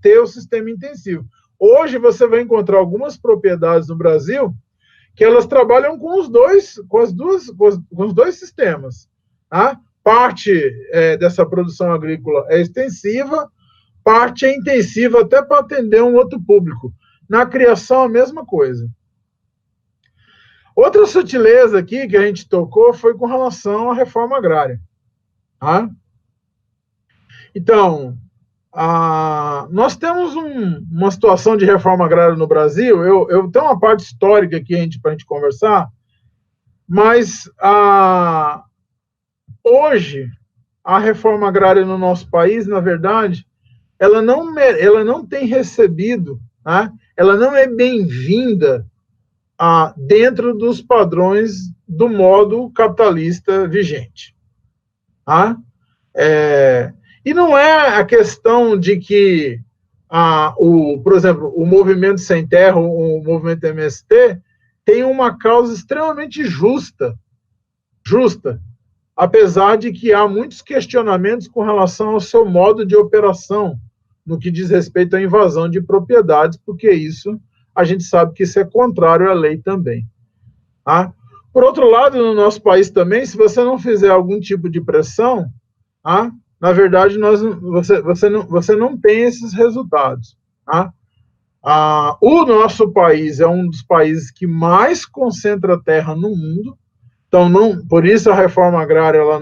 A: ter o sistema intensivo. Hoje você vai encontrar algumas propriedades no Brasil que elas trabalham com os dois sistemas. Tá? Parte dessa produção agrícola é extensiva, parte é intensiva até para atender um outro público. Na criação, a mesma coisa. Outra sutileza aqui que a gente tocou foi com relação à reforma agrária. Tá? Então, nós temos uma situação de reforma agrária no Brasil. Eu tenho uma parte histórica aqui para a gente conversar, mas hoje a reforma agrária no nosso país, na verdade, ela não tem recebido, tá? Ela não é bem-vinda dentro dos padrões do modo capitalista vigente. Tá? E não é a questão de que, por exemplo, o movimento Sem Terra, o movimento MST, tem uma causa extremamente justa, apesar de que há muitos questionamentos com relação ao seu modo de operação, no que diz respeito à invasão de propriedades, porque isso, a gente sabe que isso é contrário à lei também. Tá? Por outro lado, no nosso país também, se você não fizer algum tipo de pressão, na verdade, você não tem esses resultados. Tá? O nosso país é um dos países que mais concentra terra no mundo, então, por isso a reforma agrária ela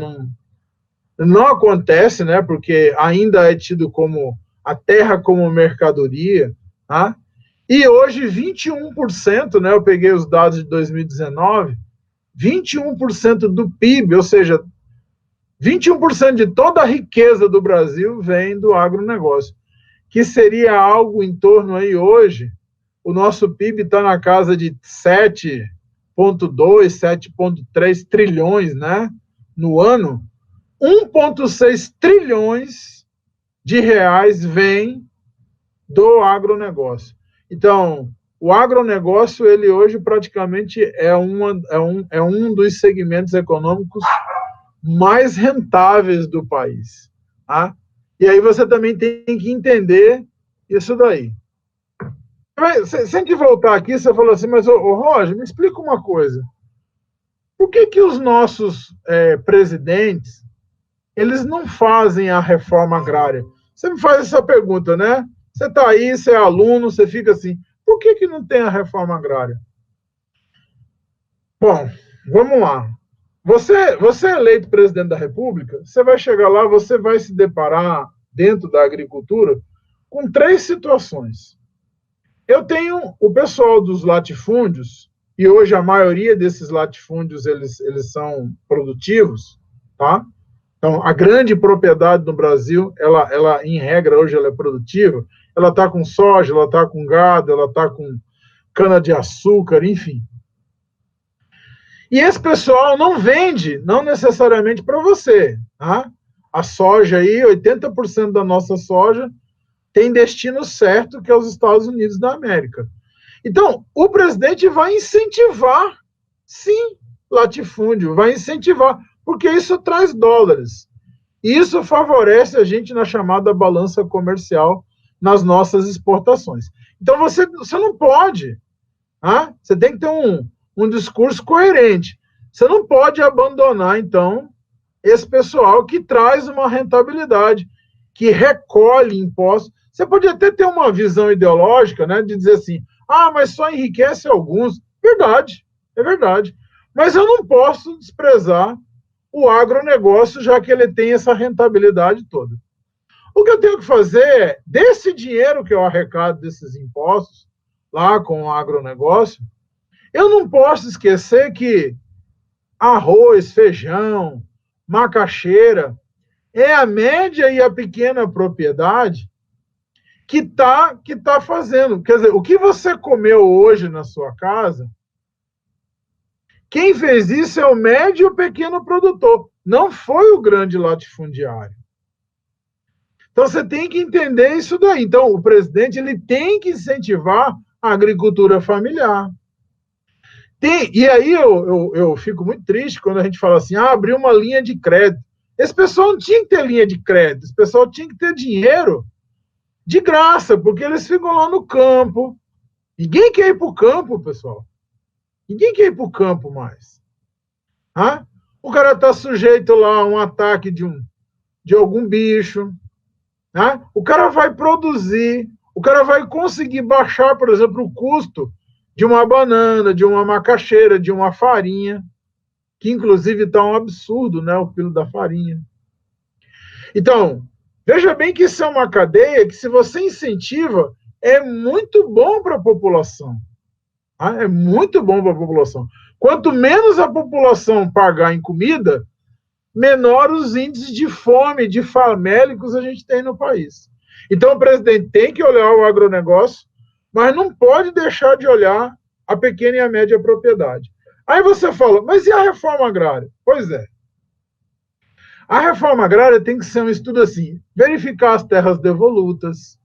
A: não acontece, né, porque ainda é tido como a terra como mercadoria. Tá? E hoje, 21%, né, eu peguei os dados de 2019, 21% do PIB, ou seja, 21% de toda a riqueza do Brasil vem do agronegócio, que seria algo em torno aí hoje, o nosso PIB está na casa de 7,2, 7,3 trilhões, né, no ano, 1,6 trilhões de reais vem do agronegócio. Então, o agronegócio, ele hoje praticamente é um dos segmentos econômicos mais rentáveis do país. Tá? E aí você também tem que entender isso daí. Se a gente voltar aqui, você falou assim, mas, Roger, me explica uma coisa. Por que os nossos presidentes, eles não fazem a reforma agrária? Você me faz essa pergunta, né? Você está aí, você é aluno, você fica assim, por que não tem a reforma agrária? Bom, vamos lá. Você é eleito presidente da República, você vai chegar lá, você vai se deparar, dentro da agricultura, com 3 situações. Eu tenho o pessoal dos latifúndios, e hoje a maioria desses latifúndios, eles são produtivos, tá? Então, a grande propriedade no Brasil, ela em regra, hoje ela é produtiva, ela está com soja, ela está com gado, ela está com cana-de-açúcar, enfim. E esse pessoal não vende, não necessariamente para você. Tá? A soja aí, 80% da nossa soja tem destino certo, que é os Estados Unidos da América. Então, o presidente vai incentivar, sim, latifúndio, vai incentivar, porque isso traz dólares. E isso favorece a gente na chamada balança comercial nas nossas exportações. Então, você não pode. Tá? Você tem que ter um discurso coerente. Você não pode abandonar, então, esse pessoal que traz uma rentabilidade, que recolhe impostos. Você pode até ter uma visão ideológica, né, de dizer assim, mas só enriquece alguns. Verdade, é verdade. Mas eu não posso desprezar o agronegócio, já que ele tem essa rentabilidade toda. O que eu tenho que fazer é, desse dinheiro que eu arrecado desses impostos, lá com o agronegócio, eu não posso esquecer que arroz, feijão, macaxeira, é a média e a pequena propriedade que tá fazendo. Quer dizer, o que você comeu hoje na sua casa, quem fez isso é o médio e o pequeno produtor, não foi o grande latifundiário. Então, você tem que entender isso daí. Então, o presidente ele tem que incentivar a agricultura familiar. E aí eu fico muito triste quando a gente fala assim, abriu uma linha de crédito. Esse pessoal não tinha que ter linha de crédito, esse pessoal tinha que ter dinheiro de graça, porque eles ficam lá no campo. Ninguém quer ir para o campo, pessoal. Ninguém quer ir para o campo mais. Ah? O cara está sujeito lá a um ataque de algum bicho. Ah? O cara vai produzir, o cara vai conseguir baixar, por exemplo, o custo de uma banana, de uma macaxeira, de uma farinha, que inclusive está um absurdo, né, o quilo da farinha. Então, veja bem que isso é uma cadeia que, se você incentiva, é muito bom para a população. Tá? É muito bom para a população. Quanto menos a população pagar em comida, menor os índices de fome, de famélicos a gente tem no país. Então, o presidente tem que olhar o agronegócio, mas não pode deixar de olhar a pequena e a média propriedade. Aí você fala, mas e a reforma agrária? Pois é. A reforma agrária tem que ser um estudo assim, verificar as terras devolutas.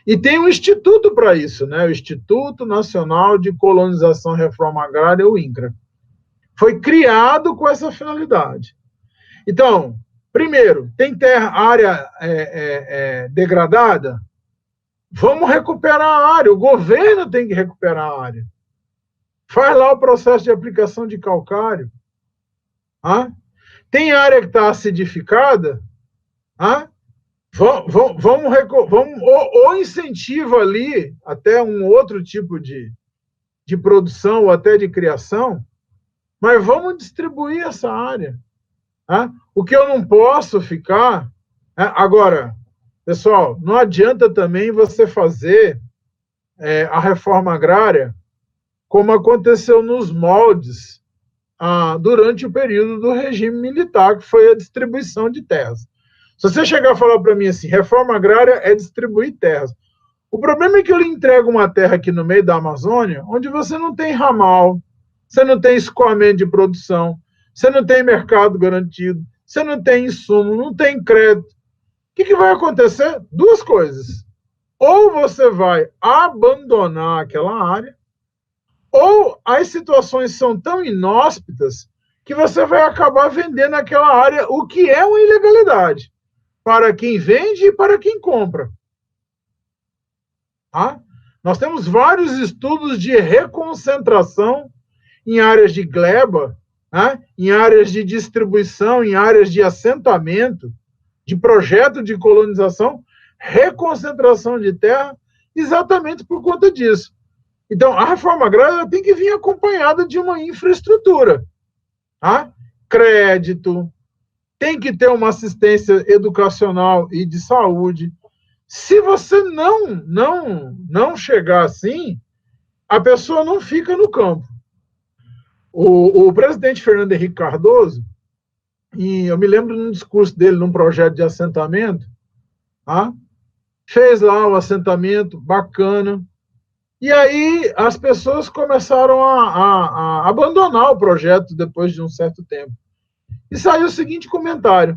A: E tem um instituto para isso, né? O Instituto Nacional de Colonização e Reforma Agrária, o INCRA. Foi criado com essa finalidade. Então, primeiro, tem área degradada? Vamos recuperar a área. O governo tem que recuperar a área. Faz lá o processo de aplicação de calcário. Ah? Tem área que está acidificada? Ah? Vamos ou incentiva ali até um outro tipo de produção ou até de criação, mas vamos distribuir essa área. Ah? O que eu não posso ficar... Agora, pessoal, não adianta também você fazer a reforma agrária como aconteceu nos moldes durante o período do regime militar, que foi a distribuição de terras. Se você chegar a falar para mim assim, reforma agrária é distribuir terras. O problema é que eu lhe entrego uma terra aqui no meio da Amazônia, onde você não tem ramal, você não tem escoamento de produção, você não tem mercado garantido, você não tem insumo, não tem crédito. O que vai acontecer? Duas coisas. Ou você vai abandonar aquela área, ou as situações são tão inóspitas que você vai acabar vendendo aquela área, o que é uma ilegalidade, para quem vende e para quem compra. Tá? Nós temos vários estudos de reconcentração em áreas de gleba, em áreas de distribuição, em áreas de assentamento, de projeto de colonização, reconcentração de terra, exatamente por conta disso. Então, a reforma agrária tem que vir acompanhada de uma infraestrutura. Tá? Crédito, tem que ter uma assistência educacional e de saúde. Se você não chegar assim, a pessoa não fica no campo. O presidente Fernando Henrique Cardoso, e eu me lembro num discurso dele, num projeto de assentamento, fez lá o assentamento bacana, e aí as pessoas começaram a abandonar o projeto depois de um certo tempo. E saiu o seguinte comentário: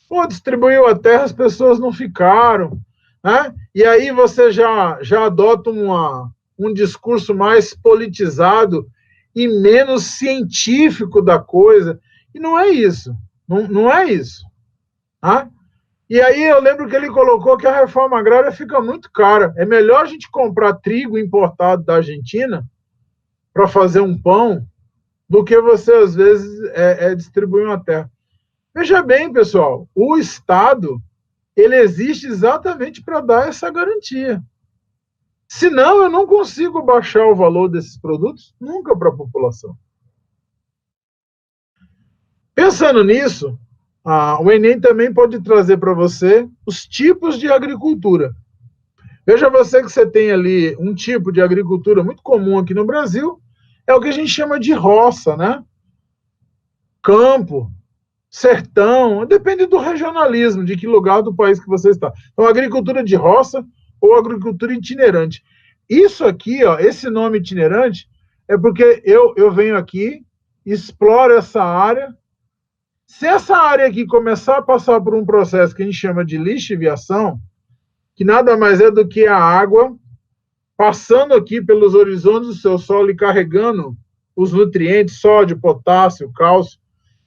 A: pô, distribuiu a terra, as pessoas não ficaram, né? E aí você já adota um discurso mais politizado e menos científico da coisa. E não é isso. Não é isso. Tá? E aí eu lembro que ele colocou que a reforma agrária fica muito cara. É melhor a gente comprar trigo importado da Argentina para fazer um pão do que você, às vezes, distribuir uma terra. Veja bem, pessoal, o Estado ele existe exatamente para dar essa garantia. Senão, eu não consigo baixar o valor desses produtos nunca para a população. Pensando nisso, o Enem também pode trazer para você os tipos de agricultura. Veja você que você tem ali um tipo de agricultura muito comum aqui no Brasil, é o que a gente chama de roça, né? campo, sertão, depende do regionalismo, de que lugar do país que você está. Então, agricultura de roça ou agricultura itinerante. Isso aqui, ó, esse nome itinerante, é porque eu venho aqui, exploro essa área. Se essa área aqui começar a passar por um processo que a gente chama de lixiviação, que nada mais é do que a água passando aqui pelos horizontes do seu solo e carregando os nutrientes, sódio, potássio, cálcio.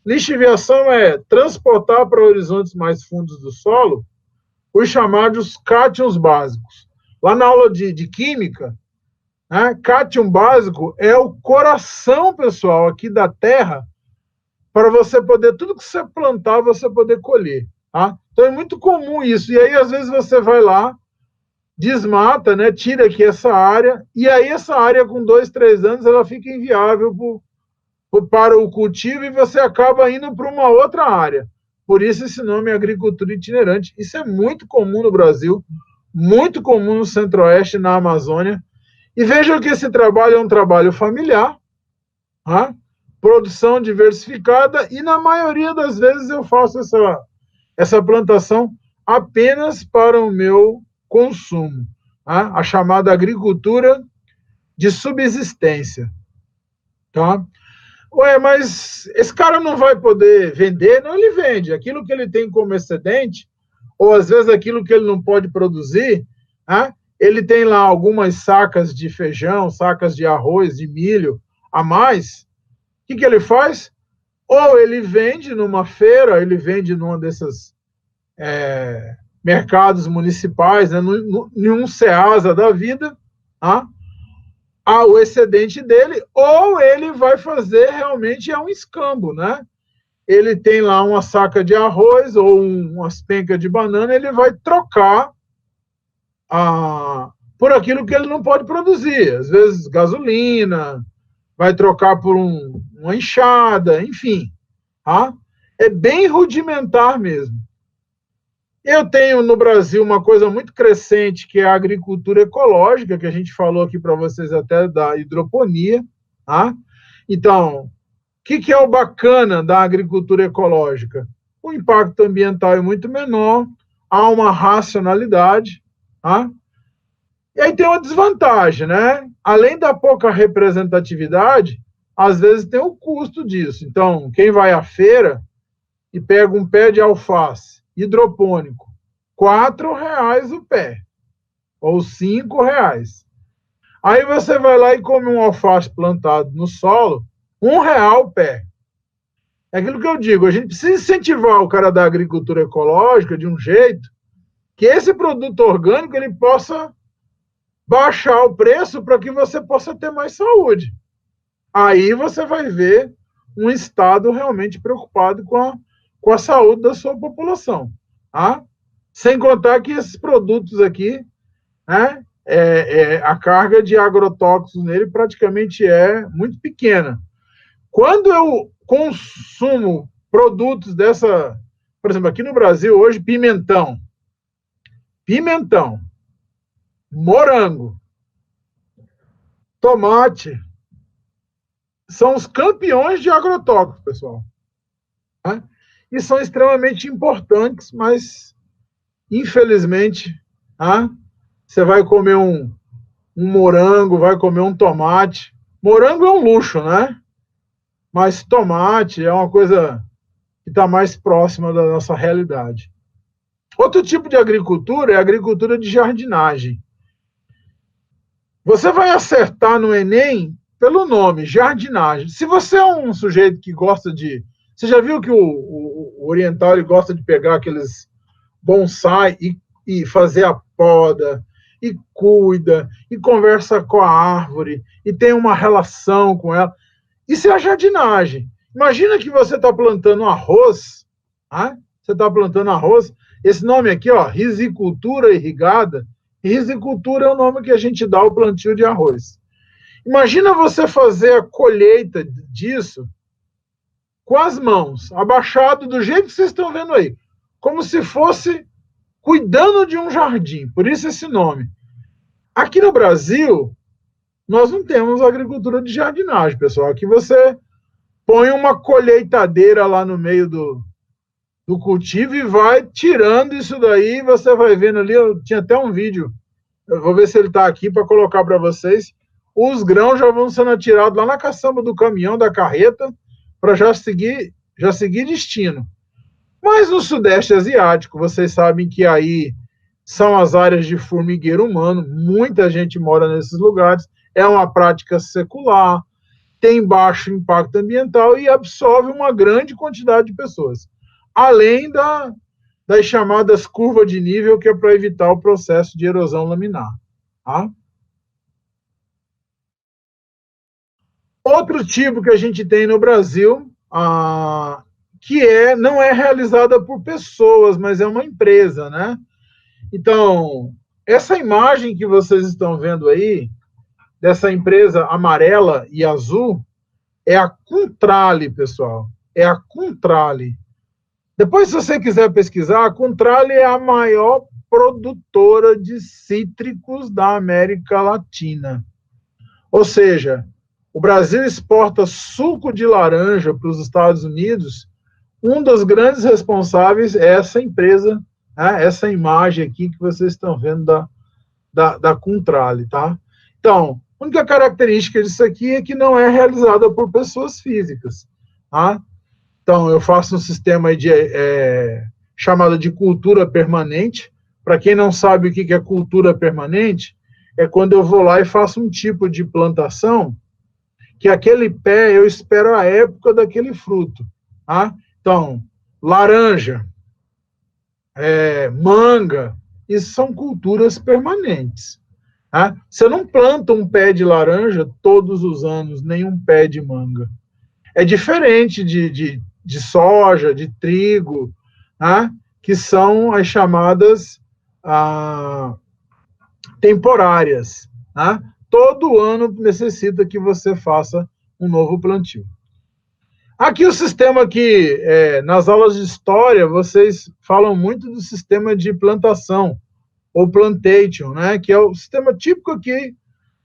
A: Lixiviação é transportar para horizontes mais fundos do solo os chamados cátions básicos. Lá na aula de química, né, cátion básico é o coração, pessoal, aqui da Terra, para você poder, tudo que você plantar, você poder colher. Tá? Então é muito comum isso. E aí, às vezes, você vai lá, desmata, né, tira aqui essa área, e aí essa área, com 2, 3 anos, ela fica inviável para o cultivo e você acaba indo para uma outra área. Por isso esse nome é agricultura itinerante. Isso é muito comum no Brasil, muito comum no Centro-Oeste, na Amazônia. E vejam que esse trabalho é um trabalho familiar, tá? Produção diversificada, e na maioria das vezes eu faço essa plantação apenas para o meu consumo, tá? A chamada agricultura de subsistência. Tá? Ué, mas esse cara não vai poder vender? Não, ele vende. Aquilo que ele tem como excedente, ou às vezes aquilo que ele não pode produzir, tá? Ele tem lá algumas sacas de feijão, sacas de arroz, de milho a mais. O que ele faz? Ou ele vende numa feira, ele vende num desses mercados municipais, né, num Ceasa da vida, tá? O excedente dele, ou ele vai fazer realmente um escambo, né? Ele tem lá uma saca de arroz ou umas pencas de banana, ele vai trocar por aquilo que ele não pode produzir. Às vezes gasolina, vai trocar por uma enxada, enfim. Tá? É bem rudimentar mesmo. Eu tenho no Brasil uma coisa muito crescente, que é a agricultura ecológica, que a gente falou aqui para vocês até da hidroponia. Tá? Então, o que é o bacana da agricultura ecológica? O impacto ambiental é muito menor, há uma racionalidade. Tá? E aí tem uma desvantagem, né? Além da pouca representatividade, às vezes tem o custo disso. Então, quem vai à feira e pega um pé de alface hidropônico, R$ 4 o pé, ou R$ 5. Aí você vai lá e come um alface plantado no solo, R$ 1 o pé. É aquilo que eu digo, a gente precisa incentivar o cara da agricultura ecológica de um jeito que esse produto orgânico ele possa baixar o preço para que você possa ter mais saúde. Aí você vai ver um Estado realmente preocupado com a saúde da sua população. Tá? Sem contar que esses produtos aqui, né, a carga de agrotóxicos nele praticamente é muito pequena. Quando eu consumo produtos dessa, por exemplo, aqui no Brasil hoje, pimentão, morango, tomate, são os campeões de agrotóxicos, pessoal. Tá? E são extremamente importantes, mas, infelizmente, tá? Você vai comer um morango, vai comer um tomate. Morango é um luxo, né? Mas tomate é uma coisa que está mais próxima da nossa realidade. Outro tipo de agricultura é a agricultura de jardinagem. Você vai acertar no Enem pelo nome, jardinagem. Se você é um sujeito que gosta de... Você já viu que o oriental ele gosta de pegar aqueles bonsai e fazer a poda, e cuida, e conversa com a árvore, e tem uma relação com ela. Isso é a jardinagem. Imagina que você está plantando arroz, tá? Você está plantando arroz, esse nome aqui, ó, risicultura irrigada. Risicultura é o nome que a gente dá ao plantio de arroz. Imagina você fazer a colheita disso com as mãos, abaixado do jeito que vocês estão vendo aí, como se fosse cuidando de um jardim, por isso esse nome. Aqui no Brasil, nós não temos agricultura de jardinagem, pessoal. Aqui você põe uma colheitadeira lá no meio do cultivo e vai tirando isso daí, você vai vendo ali, eu tinha até um vídeo, eu vou ver se ele está aqui para colocar para vocês, os grãos já vão sendo atirados lá na caçamba do caminhão, da carreta, para já seguir destino. Mas no Sudeste Asiático, vocês sabem que aí são as áreas de formigueiro humano, muita gente mora nesses lugares, é uma prática secular, tem baixo impacto ambiental e absorve uma grande quantidade de pessoas. Além das chamadas curvas de nível, que é para evitar o processo de erosão laminar. Tá? Outro tipo que a gente tem no Brasil, que não é realizada por pessoas, mas é uma empresa, né? Então, essa imagem que vocês estão vendo aí, dessa empresa amarela e azul, é a Contrale, pessoal. É a Contrale. Depois, se você quiser pesquisar, a Contrale é a maior produtora de cítricos da América Latina. Ou seja, o Brasil exporta suco de laranja para os Estados Unidos. Um dos grandes responsáveis é essa empresa, né, essa imagem aqui que vocês estão vendo da Contrale, tá? Então, a única característica disso aqui é que não é realizada por pessoas físicas, tá? Então, eu faço um sistema chamado de cultura permanente. Para quem não sabe o que é cultura permanente, é quando eu vou lá e faço um tipo de plantação que aquele pé eu espero a época daquele fruto. Tá? Então, laranja, manga, isso são culturas permanentes. Tá? Você não planta um pé de laranja todos os anos, nem um pé de manga. É diferente de soja, de trigo, tá? Que são as chamadas temporárias. Tá? Todo ano necessita que você faça um novo plantio. Aqui o sistema que, nas aulas de história, vocês falam muito do sistema de plantação, ou plantation, né? Que é o sistema típico aqui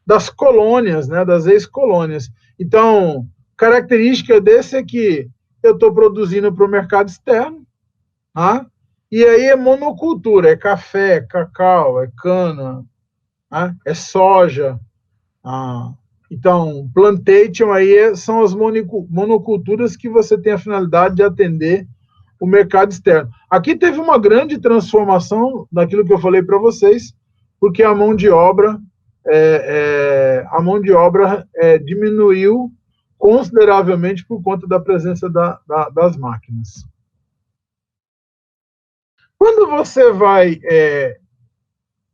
A: das colônias, né? Das ex-colônias. Então, característica desse é que eu estou produzindo para o mercado externo, tá? E aí é monocultura, é café, é cacau, é cana, tá? É soja. Tá? Então, plantation aí são as monoculturas que você tem a finalidade de atender o mercado externo. Aqui teve uma grande transformação daquilo que eu falei para vocês, porque a mão de obra diminuiu consideravelmente por conta da presença das máquinas. Quando você vai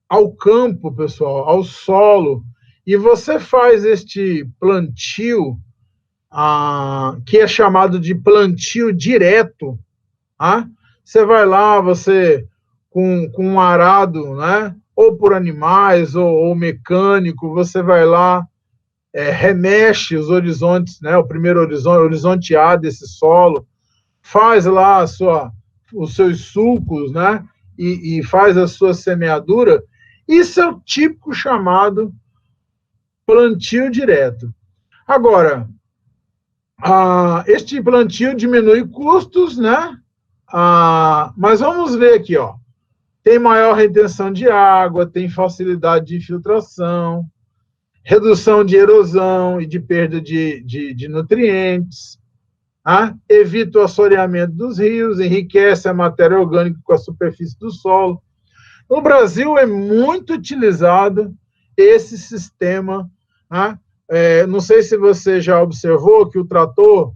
A: ao campo, pessoal, ao solo, e você faz este plantio, que é chamado de plantio direto, você vai lá, você com um arado, né, ou por animais, ou mecânico, você vai lá, remexe os horizontes, né, o primeiro horizonte A desse solo, faz lá os seus sulcos, né, e faz a sua semeadura. Isso é o típico chamado plantio direto. Agora, este plantio diminui custos, né? Mas vamos ver aqui, ó. Tem maior retenção de água, tem facilidade de infiltração, redução de erosão e de perda de nutrientes, evita o assoreamento dos rios, enriquece a matéria orgânica com a superfície do solo. No Brasil é muito utilizado esse sistema. Não sei se você já observou que o trator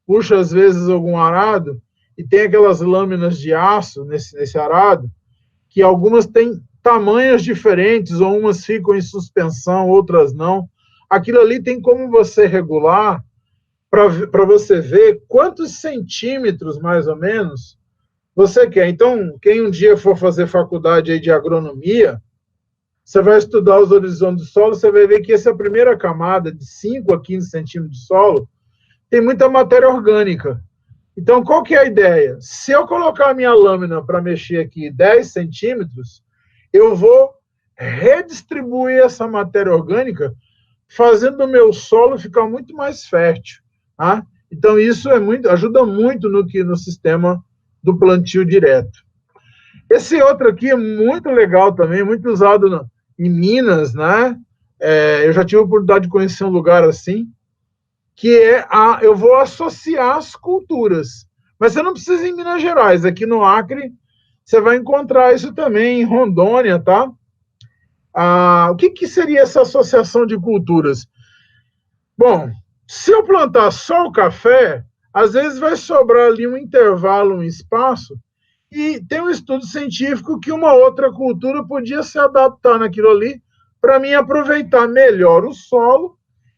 A: puxa às vezes algum arado e tem aquelas lâminas de aço nesse arado, que algumas têm tamanhos diferentes, ou umas ficam em suspensão, outras não. Aquilo ali tem como você regular para você ver quantos centímetros, mais ou menos, você quer. Então, quem um dia for fazer faculdade aí de agronomia, você vai estudar os horizontes do solo, você vai ver que essa primeira camada, de 5 a 15 centímetros de solo, tem muita matéria orgânica. Então, qual que é a ideia? Se eu colocar a minha lâmina para mexer aqui 10 centímetros, eu vou redistribuir essa matéria orgânica, fazendo o meu solo ficar muito mais fértil. Então, isso ajuda muito no sistema do plantio direto. Esse outro aqui é muito legal também, muito usado em Minas, né? Eu já tive a oportunidade de conhecer um lugar assim, que eu vou associar as culturas. Mas você não precisa ir em Minas Gerais, aqui no Acre você vai encontrar isso também, em Rondônia, tá? O que seria essa associação de culturas? Bom, se eu plantar só o café, às vezes vai sobrar ali um intervalo, um espaço, e tem um estudo científico que uma outra cultura podia se adaptar naquilo ali para mim aproveitar melhor o solo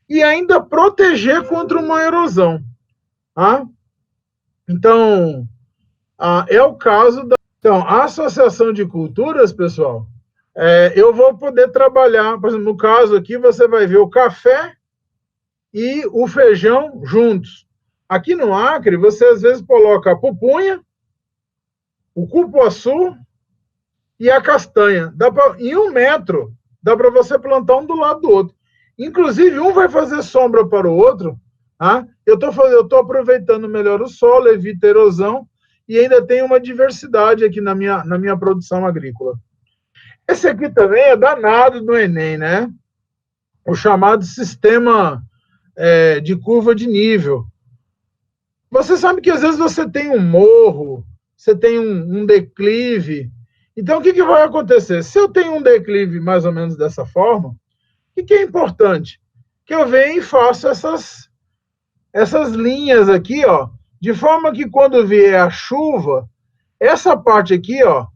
A: e ainda proteger contra uma erosão. Tá? Então, é o caso da. Então, a associação de culturas, pessoal, eu vou poder trabalhar, por exemplo, no caso aqui, você vai ver o café e o feijão juntos. Aqui no Acre, você às vezes coloca a pupunha, o cupuaçu e a castanha. Em 1 metro, dá para você plantar um do lado do outro. Inclusive, um vai fazer sombra para o outro. Tá? Eu estou aproveitando melhor o solo, evita erosão e ainda tem uma diversidade aqui na minha produção agrícola. Esse aqui também é danado no Enem, né? O chamado sistema de curva de nível. Você sabe que às vezes você tem um morro, você tem um declive. Então, o que vai acontecer? Se eu tenho um declive mais ou menos dessa forma, o que é importante? Que eu venha e faça essas linhas aqui, ó, de forma que quando vier a chuva, essa parte aqui, ó,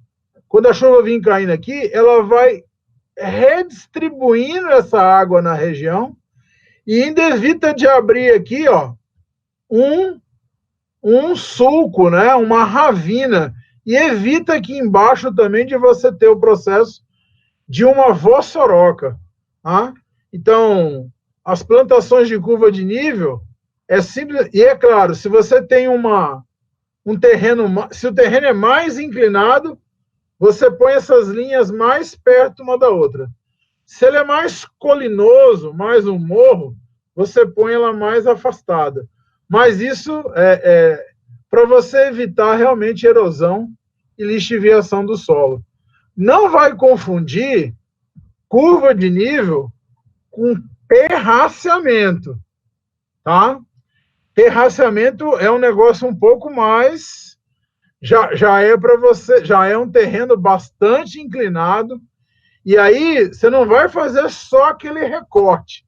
A: quando a chuva vir caindo aqui, ela vai redistribuindo essa água na região e ainda evita de abrir aqui, ó, um sulco, né, uma ravina, e evita aqui embaixo também de você ter o processo de uma vossoroca. Tá? Então, as plantações de curva de nível é simples, e é claro, se você tem um terreno, se o terreno é mais inclinado, você põe essas linhas mais perto uma da outra. Se ele é mais colinoso, mais um morro, você põe ela mais afastada. Mas isso para você evitar realmente erosão e lixiviação do solo. Não vai confundir curva de nível com terraceamento, tá? Terraceamento é um negócio um pouco mais, já é para você, já é um terreno bastante inclinado, e aí você não vai fazer só aquele recorte,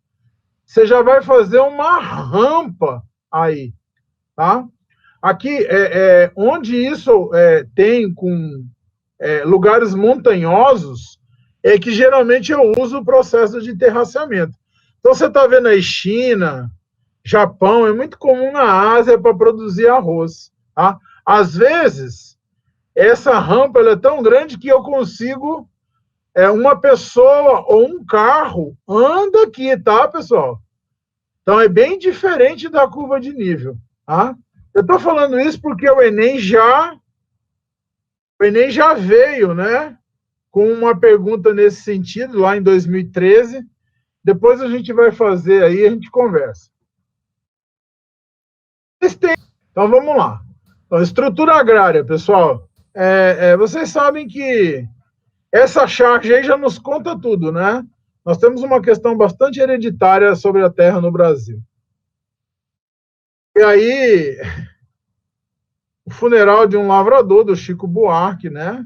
A: você já vai fazer uma rampa aí, tá? Aqui, onde isso tem com lugares montanhosos, é que geralmente eu uso o processo de terraceamento. Então, você está vendo aí China, Japão, é muito comum na Ásia para produzir arroz. Tá? Às vezes, essa rampa ela é tão grande que eu consigo, uma pessoa ou um carro anda aqui, tá, pessoal? Então, é bem diferente da curva de nível. Tá? Eu estou falando isso porque o Enem já veio, né, com uma pergunta nesse sentido, lá em 2013. Depois a gente vai fazer aí, a gente conversa. Então, vamos lá. Então, estrutura agrária, pessoal. Vocês sabem que essa charge aí já nos conta tudo, né? Nós temos uma questão bastante hereditária sobre a terra no Brasil. E aí, o funeral de um lavrador, do Chico Buarque, né?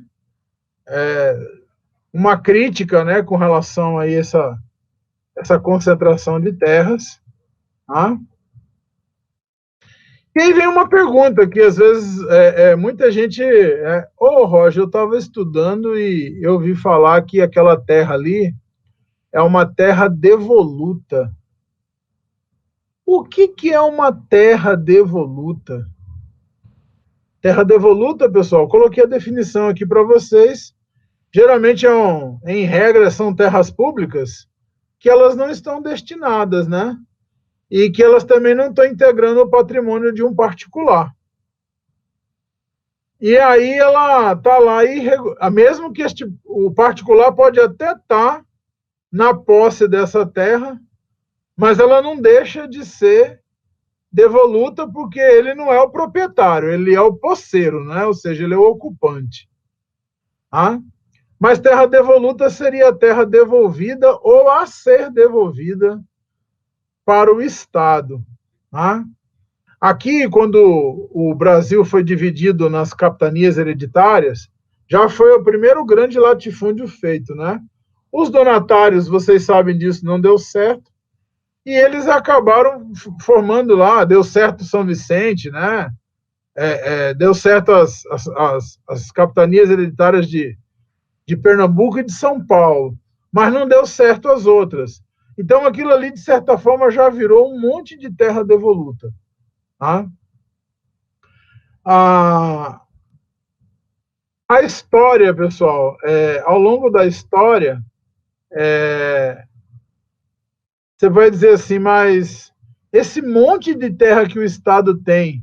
A: Uma crítica, né, com relação a essa concentração de terras. Tá? E aí vem uma pergunta que às vezes muita gente... Roger, eu estava estudando e eu ouvi falar que aquela terra ali é uma terra devoluta. O que é uma terra devoluta? Terra devoluta, pessoal, coloquei a definição aqui para vocês. Geralmente, em regra, são terras públicas que elas não estão destinadas, né? E que elas também não estão integrando o patrimônio de um particular. E aí ela está lá, mesmo que o particular pode até estar na posse dessa terra, mas ela não deixa de ser devoluta porque ele não é o proprietário, ele é o posseiro, né? Ou seja, ele é o ocupante. Tá? Mas terra devoluta seria a terra devolvida ou a ser devolvida para o Estado. Tá? Aqui, quando o Brasil foi dividido nas capitanias hereditárias, já foi o primeiro grande latifúndio feito, né? Os donatários, vocês sabem disso, não deu certo, e eles acabaram formando lá, deu certo São Vicente, né? Deu certo as capitanias hereditárias de Pernambuco e de São Paulo, mas não deu certo as outras. Então, aquilo ali, de certa forma, já virou um monte de terra devoluta. Tá? A história, pessoal, ao longo da história, você vai dizer assim, mas esse monte de terra que o Estado tem,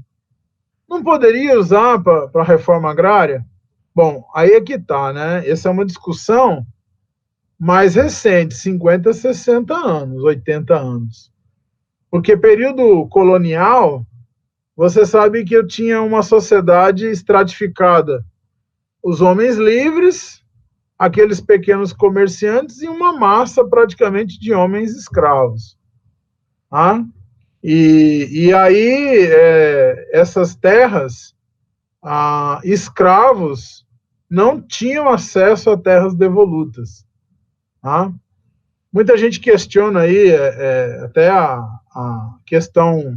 A: não poderia usar para a reforma agrária? Bom, aí é que está, né? Essa é uma discussão mais recente, 50, 60 anos, 80 anos. Porque período colonial, você sabe que eu tinha uma sociedade estratificada. Os homens livres, aqueles pequenos comerciantes e uma massa praticamente de homens escravos. Tá? E aí, essas terras, escravos não tinham acesso a terras devolutas. Tá? Muita gente questiona aí até a questão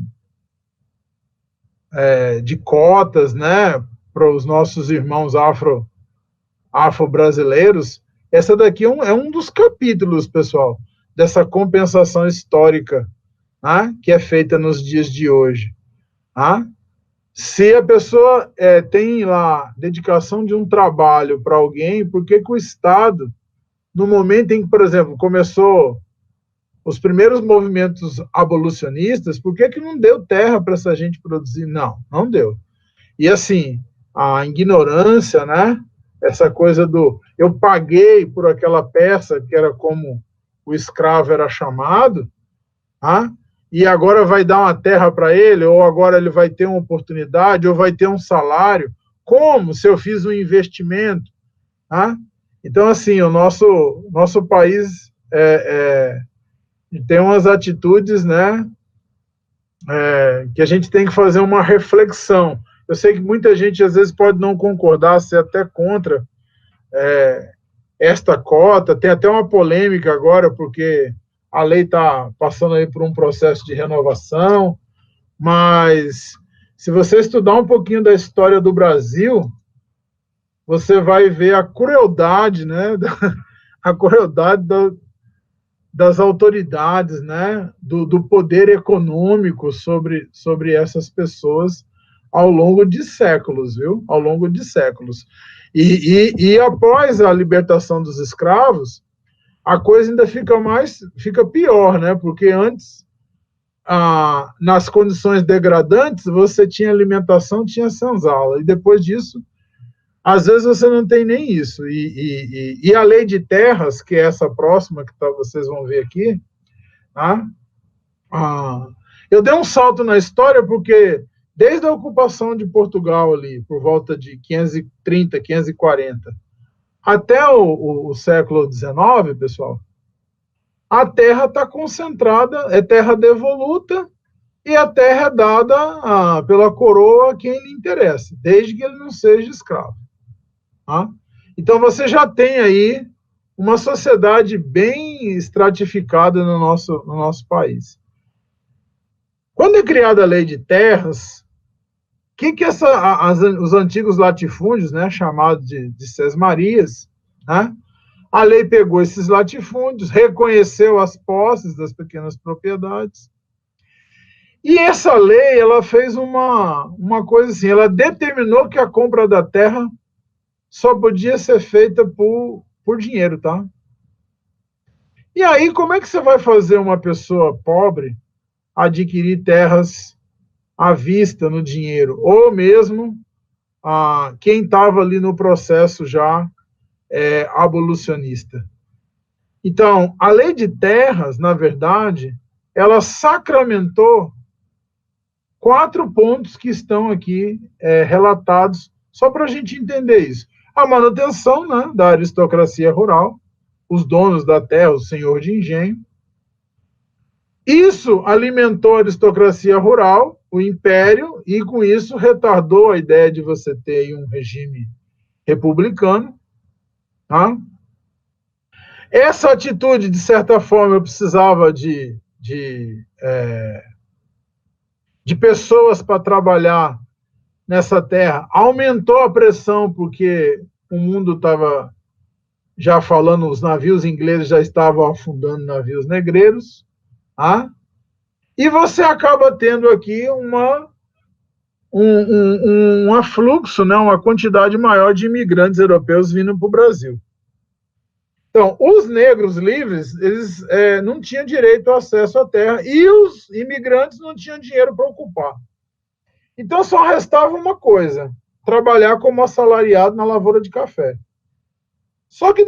A: de cotas, né, para os nossos irmãos afro-brasileiros. Essa daqui é um dos capítulos, pessoal, dessa compensação histórica, né, que é feita nos dias de hoje. Tá? Se a pessoa tem lá dedicação de um trabalho para alguém, por que o Estado, no momento em que, por exemplo, começou os primeiros movimentos abolicionistas, por que não deu terra para essa gente produzir? Não, não deu. E assim, a ignorância, né? Essa coisa do eu paguei por aquela peça, que era como o escravo era chamado, tá? E agora vai dar uma terra para ele, ou agora ele vai ter uma oportunidade, ou vai ter um salário. Como se eu fiz um investimento? Tá? Então, assim, o nosso país tem umas atitudes, né, que a gente tem que fazer uma reflexão. Eu sei que muita gente às vezes pode não concordar, ser até contra esta cota. Tem até uma polêmica agora, porque a lei está passando aí por um processo de renovação, mas se você estudar um pouquinho da história do Brasil, você vai ver a crueldade, né, a crueldade das autoridades, né, do poder econômico sobre essas pessoas ao longo de séculos, viu? Ao longo de séculos. E após a libertação dos escravos, a coisa ainda fica pior, né? Porque antes, nas condições degradantes, você tinha alimentação, tinha senzala, e depois disso, às vezes você não tem nem isso. E a lei de terras, que é essa próxima que vocês vão ver aqui, tá? Eu dei um salto na história porque desde a ocupação de Portugal ali, por volta de 530, 540, até o século XIX, pessoal, a terra está concentrada, é terra devoluta, e a terra é dada pela coroa a quem lhe interessa, desde que ele não seja escravo. Tá? Então você já tem aí uma sociedade bem estratificada no nosso país. Quando é criada a lei de terras, os antigos latifúndios, né, chamados de sesmarias, né, a lei pegou esses latifúndios, reconheceu as posses das pequenas propriedades, e essa lei ela fez uma coisa assim, ela determinou que a compra da terra só podia ser feita por dinheiro, tá? E aí, como é que você vai fazer uma pessoa pobre adquirir terras à vista no dinheiro? Ou mesmo quem estava ali no processo já abolicionista. Então, a lei de terras, na verdade, ela sacramentou 4 pontos que estão aqui relatados, só para a gente entender isso. A manutenção, né, da aristocracia rural, os donos da terra, o senhor de engenho. Isso alimentou a aristocracia rural, o império, e com isso retardou a ideia de você ter um regime republicano. Tá? Essa atitude, de certa forma, eu precisava de pessoas para trabalhar nessa terra. Aumentou a pressão, porque o mundo estava já falando, os navios ingleses já estavam afundando navios negreiros. Tá? E você acaba tendo aqui um afluxo, né, uma quantidade maior de imigrantes europeus vindo para o Brasil. Então, os negros livres, eles não tinham direito ao acesso à terra e os imigrantes não tinham dinheiro para ocupar. Então, só restava uma coisa, trabalhar como assalariado na lavoura de café. Só que,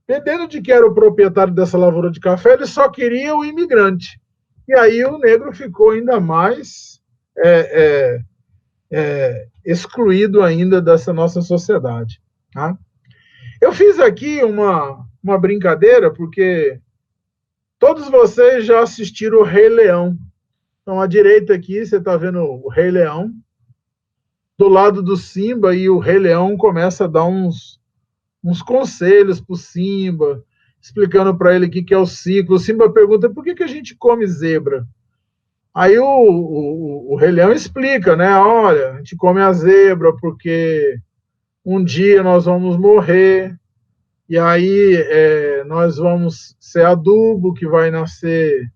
A: dependendo de quem era o proprietário dessa lavoura de café, ele só queria o imigrante. E aí o negro ficou ainda mais excluído ainda dessa nossa sociedade. Tá? Eu fiz aqui uma brincadeira, porque todos vocês já assistiram o Rei Leão. Então, à direita aqui, você está vendo o Rei Leão, do lado do Simba, e o Rei Leão começa a dar uns conselhos para o Simba, explicando para ele o que é o ciclo. O Simba pergunta, por que a gente come zebra? Aí o Rei Leão explica, né? Olha, a gente come a zebra porque um dia nós vamos morrer, e aí nós vamos ser adubo, que vai nascer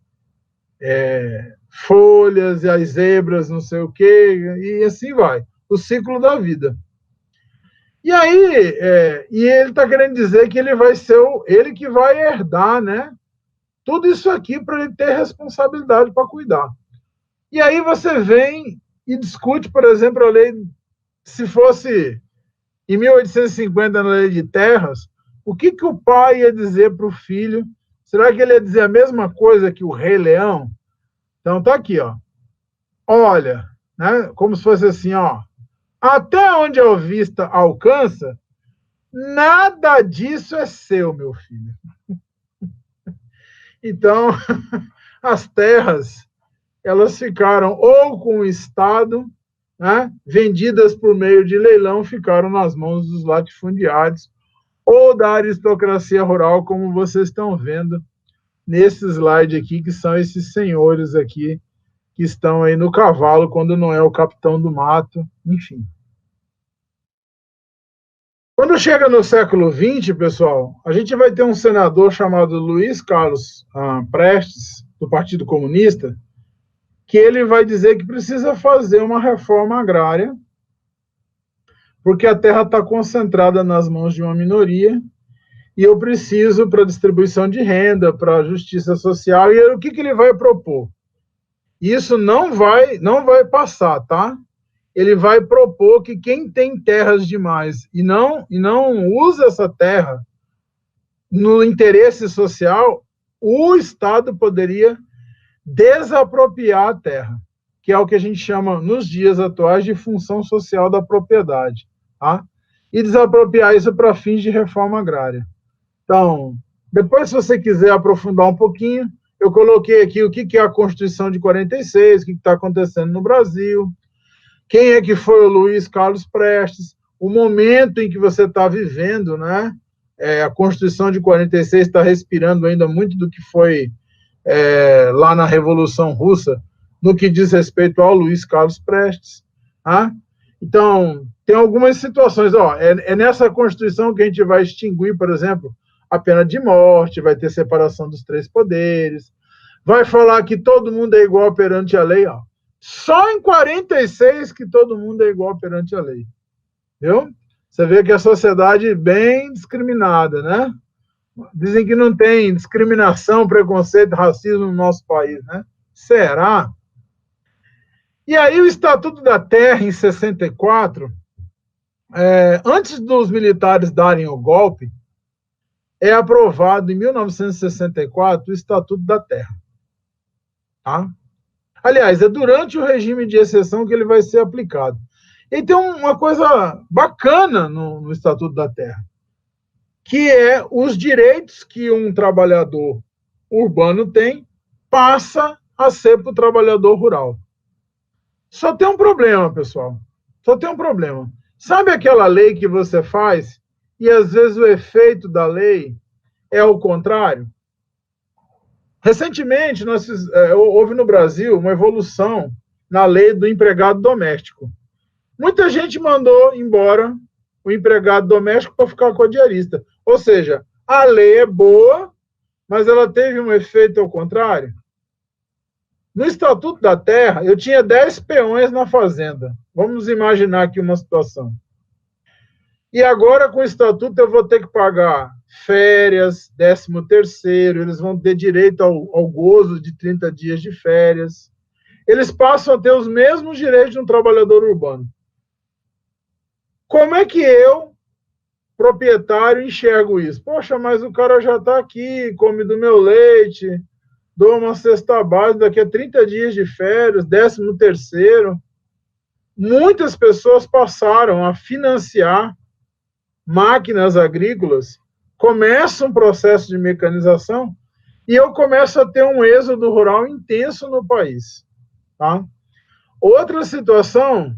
A: folhas, e as zebras não sei o quê, e assim vai. O ciclo da vida. E aí, e ele está querendo dizer que ele vai ser ele que vai herdar, né? Tudo isso aqui para ele ter responsabilidade para cuidar. E aí você vem e discute, por exemplo, a lei, se fosse em 1850 na lei de terras, o que o pai ia dizer para o filho? Será que ele ia dizer a mesma coisa que o Rei Leão? Então tá aqui, ó. Olha, né? Como se fosse assim, ó. Até onde a vista alcança, nada disso é seu, meu filho. Então, as terras, elas ficaram ou com o Estado, né, vendidas por meio de leilão, ficaram nas mãos dos latifundiários ou da aristocracia rural, como vocês estão vendo nesse slide aqui, que são esses senhores aqui que estão aí no cavalo, quando não é o capitão do mato, enfim. Quando chega no século XX, pessoal, a gente vai ter um senador chamado Luiz Carlos Prestes, do Partido Comunista, que ele vai dizer que precisa fazer uma reforma agrária, porque a terra está concentrada nas mãos de uma minoria, e eu preciso para distribuição de renda, para justiça social, e o que ele vai propor? Isso não vai passar, tá? Ele vai propor que quem tem terras demais e não usa essa terra no interesse social, o Estado poderia desapropriar a terra, que é o que a gente chama, nos dias atuais, de função social da propriedade, tá? E desapropriar isso para fins de reforma agrária. Então, depois, se você quiser aprofundar um pouquinho, eu coloquei aqui o que é a Constituição de 46, o que está acontecendo no Brasil, quem é que foi o Luiz Carlos Prestes, o momento em que você está vivendo, né? A Constituição de 46 está respirando ainda muito do que foi lá na Revolução Russa, no que diz respeito ao Luiz Carlos Prestes. Tá? Então, tem algumas situações. Ó, é nessa Constituição que a gente vai extinguir, por exemplo, a pena de morte, vai ter separação dos 3 poderes, vai falar que todo mundo é igual perante a lei. Ó. Só em 46 que todo mundo é igual perante a lei. Viu? Você vê que a sociedade é bem discriminada, né? Dizem que não tem discriminação, preconceito, racismo no nosso país, né? Será? E aí o Estatuto da Terra, em 64, antes dos militares darem o golpe, é aprovado em 1964 o Estatuto da Terra. Tá? Aliás, é durante o regime de exceção que ele vai ser aplicado. E tem uma coisa bacana no Estatuto da Terra, que é os direitos que um trabalhador urbano tem, passa a ser para o trabalhador rural. Só tem um problema, pessoal. Só tem um problema. Sabe aquela lei que você faz e às vezes o efeito da lei é o contrário? Recentemente, houve no Brasil uma evolução na lei do empregado doméstico. Muita gente mandou embora o empregado doméstico para ficar com a diarista. Ou seja, a lei é boa, mas ela teve um efeito ao contrário. No Estatuto da Terra, eu tinha 10 peões na fazenda. Vamos imaginar aqui uma situação. E agora, com o Estatuto, eu vou ter que pagar férias, 13º, eles vão ter direito ao gozo de 30 dias de férias. Eles passam a ter os mesmos direitos de um trabalhador urbano. Como é que eu, proprietário, enxergo isso? Poxa, mas o cara já está aqui, come do meu leite, dou uma cesta básica, daqui a 30 dias de férias, 13º. Muitas pessoas passaram a financiar máquinas agrícolas, começa um processo de mecanização e eu começo a ter um êxodo rural intenso no país. Tá? Outra situação,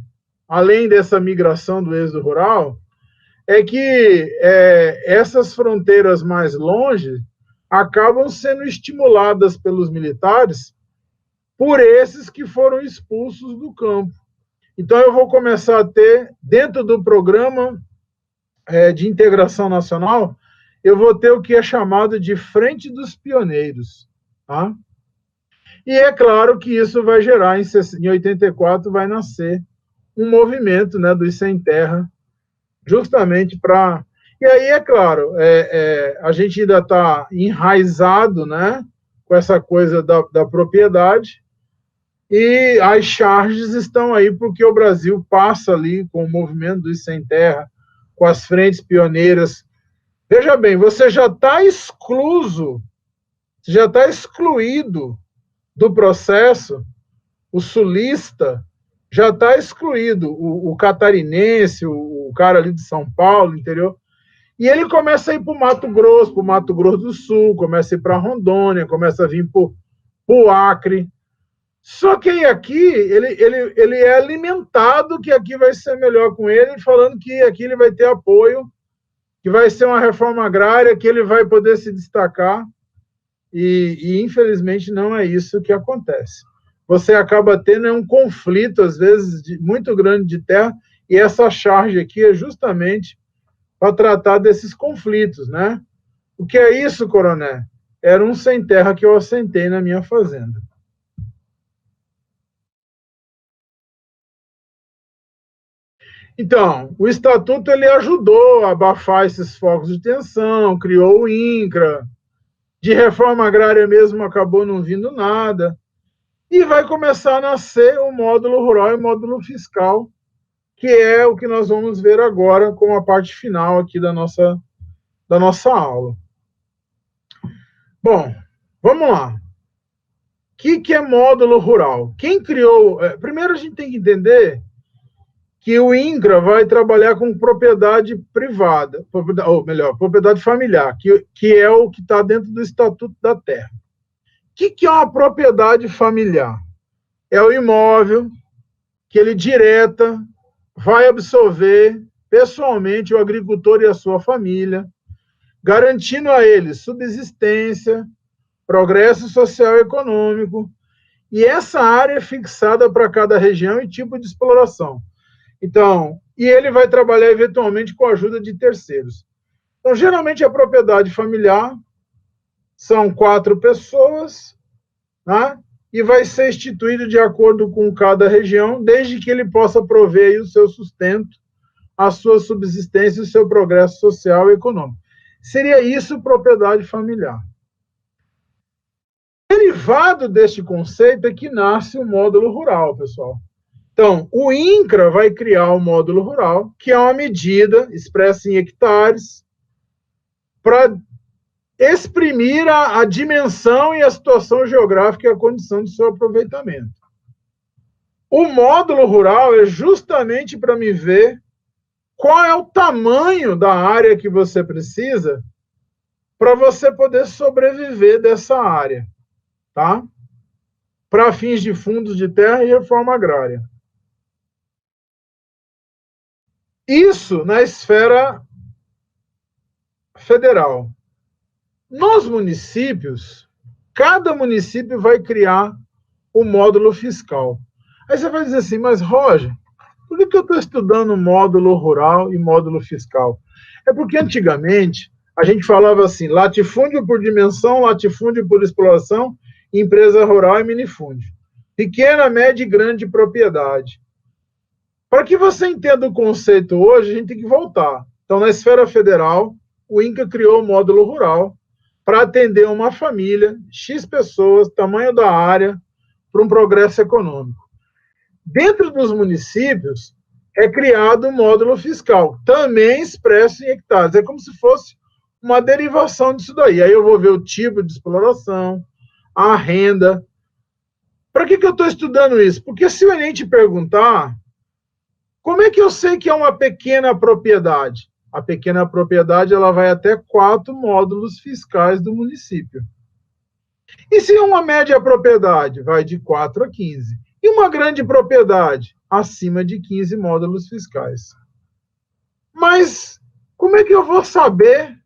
A: além dessa migração do êxodo rural, é que essas fronteiras mais longe acabam sendo estimuladas pelos militares por esses que foram expulsos do campo. Então, eu vou começar a ter, dentro do programa de integração nacional, eu vou ter o que é chamado de Frente dos Pioneiros. Tá? E é claro que isso vai gerar, em 84, vai nascer um movimento, né, dos sem terra, justamente para... E aí, é claro, a gente ainda está enraizado, né, com essa coisa da propriedade, e as charges estão aí porque o Brasil passa ali com o movimento dos sem terra, com as frentes pioneiras. Veja bem, você já está excluído do processo, o sulista já está excluído, o catarinense, o cara ali de São Paulo, interior, e ele começa a ir para o Mato Grosso do Sul, começa a ir para Rondônia, começa a vir para o Acre. Só que aqui ele é alimentado que aqui vai ser melhor com ele, falando que aqui ele vai ter apoio, que vai ser uma reforma agrária, que ele vai poder se destacar, e infelizmente não é isso que acontece. Você acaba tendo um conflito, às vezes, muito grande de terra, e essa charge aqui é justamente para tratar desses conflitos, né? O que é isso, coronel? Era um sem terra que eu assentei na minha fazenda. Então, o Estatuto ele ajudou a abafar esses focos de tensão, criou o INCRA, de reforma agrária mesmo acabou não vindo nada, e vai começar a nascer o módulo rural e o módulo fiscal, que é o que nós vamos ver agora como a parte final aqui da nossa aula. Bom, vamos lá. O que é módulo rural? Quem criou... Primeiro a gente tem que entender que o INCRA vai trabalhar com propriedade privada, ou melhor, propriedade familiar, que é o que está dentro do Estatuto da Terra. O que é uma propriedade familiar? É o imóvel que ele direta vai absorver pessoalmente o agricultor e a sua família, garantindo a ele subsistência, progresso social e econômico, e essa área é fixada para cada região e tipo de exploração. Então, e ele vai trabalhar eventualmente com a ajuda de terceiros. Então, geralmente a propriedade familiar são 4 pessoas, né? E vai ser instituído de acordo com cada região, desde que ele possa prover o seu sustento, a sua subsistência e o seu progresso social e econômico. Seria isso propriedade familiar. Derivado deste conceito é que nasce o módulo rural, pessoal. Então, o INCRA vai criar o módulo rural, que é uma medida expressa em hectares, para exprimir a dimensão e a situação geográfica e a condição de seu aproveitamento. O módulo rural é justamente para me ver qual é o tamanho da área que você precisa para você poder sobreviver dessa área, tá? Para fins de fundos de terra e reforma agrária. Isso na esfera federal. Nos municípios, cada município vai criar o módulo fiscal. Aí você vai dizer assim, mas Roger, por que eu estou estudando módulo rural e módulo fiscal? É porque antigamente a gente falava assim, latifúndio por dimensão, latifúndio por exploração, empresa rural e minifúndio. Pequena, média e grande propriedade. Para que você entenda o conceito hoje, a gente tem que voltar. Então, na esfera federal, o INCRA criou o módulo rural para atender uma família, X pessoas, tamanho da área, para um progresso econômico. Dentro dos municípios, é criado o módulo fiscal, também expresso em hectares. É como se fosse uma derivação disso daí. Aí eu vou ver o tipo de exploração, a renda. Para que eu estou estudando isso? Porque se o Enem te perguntar, como é que eu sei que é uma pequena propriedade? A pequena propriedade ela vai até 4 módulos fiscais do município. E se é uma média propriedade? Vai de 4 a 15. E uma grande propriedade? Acima de 15 módulos fiscais. Mas como é que eu vou saber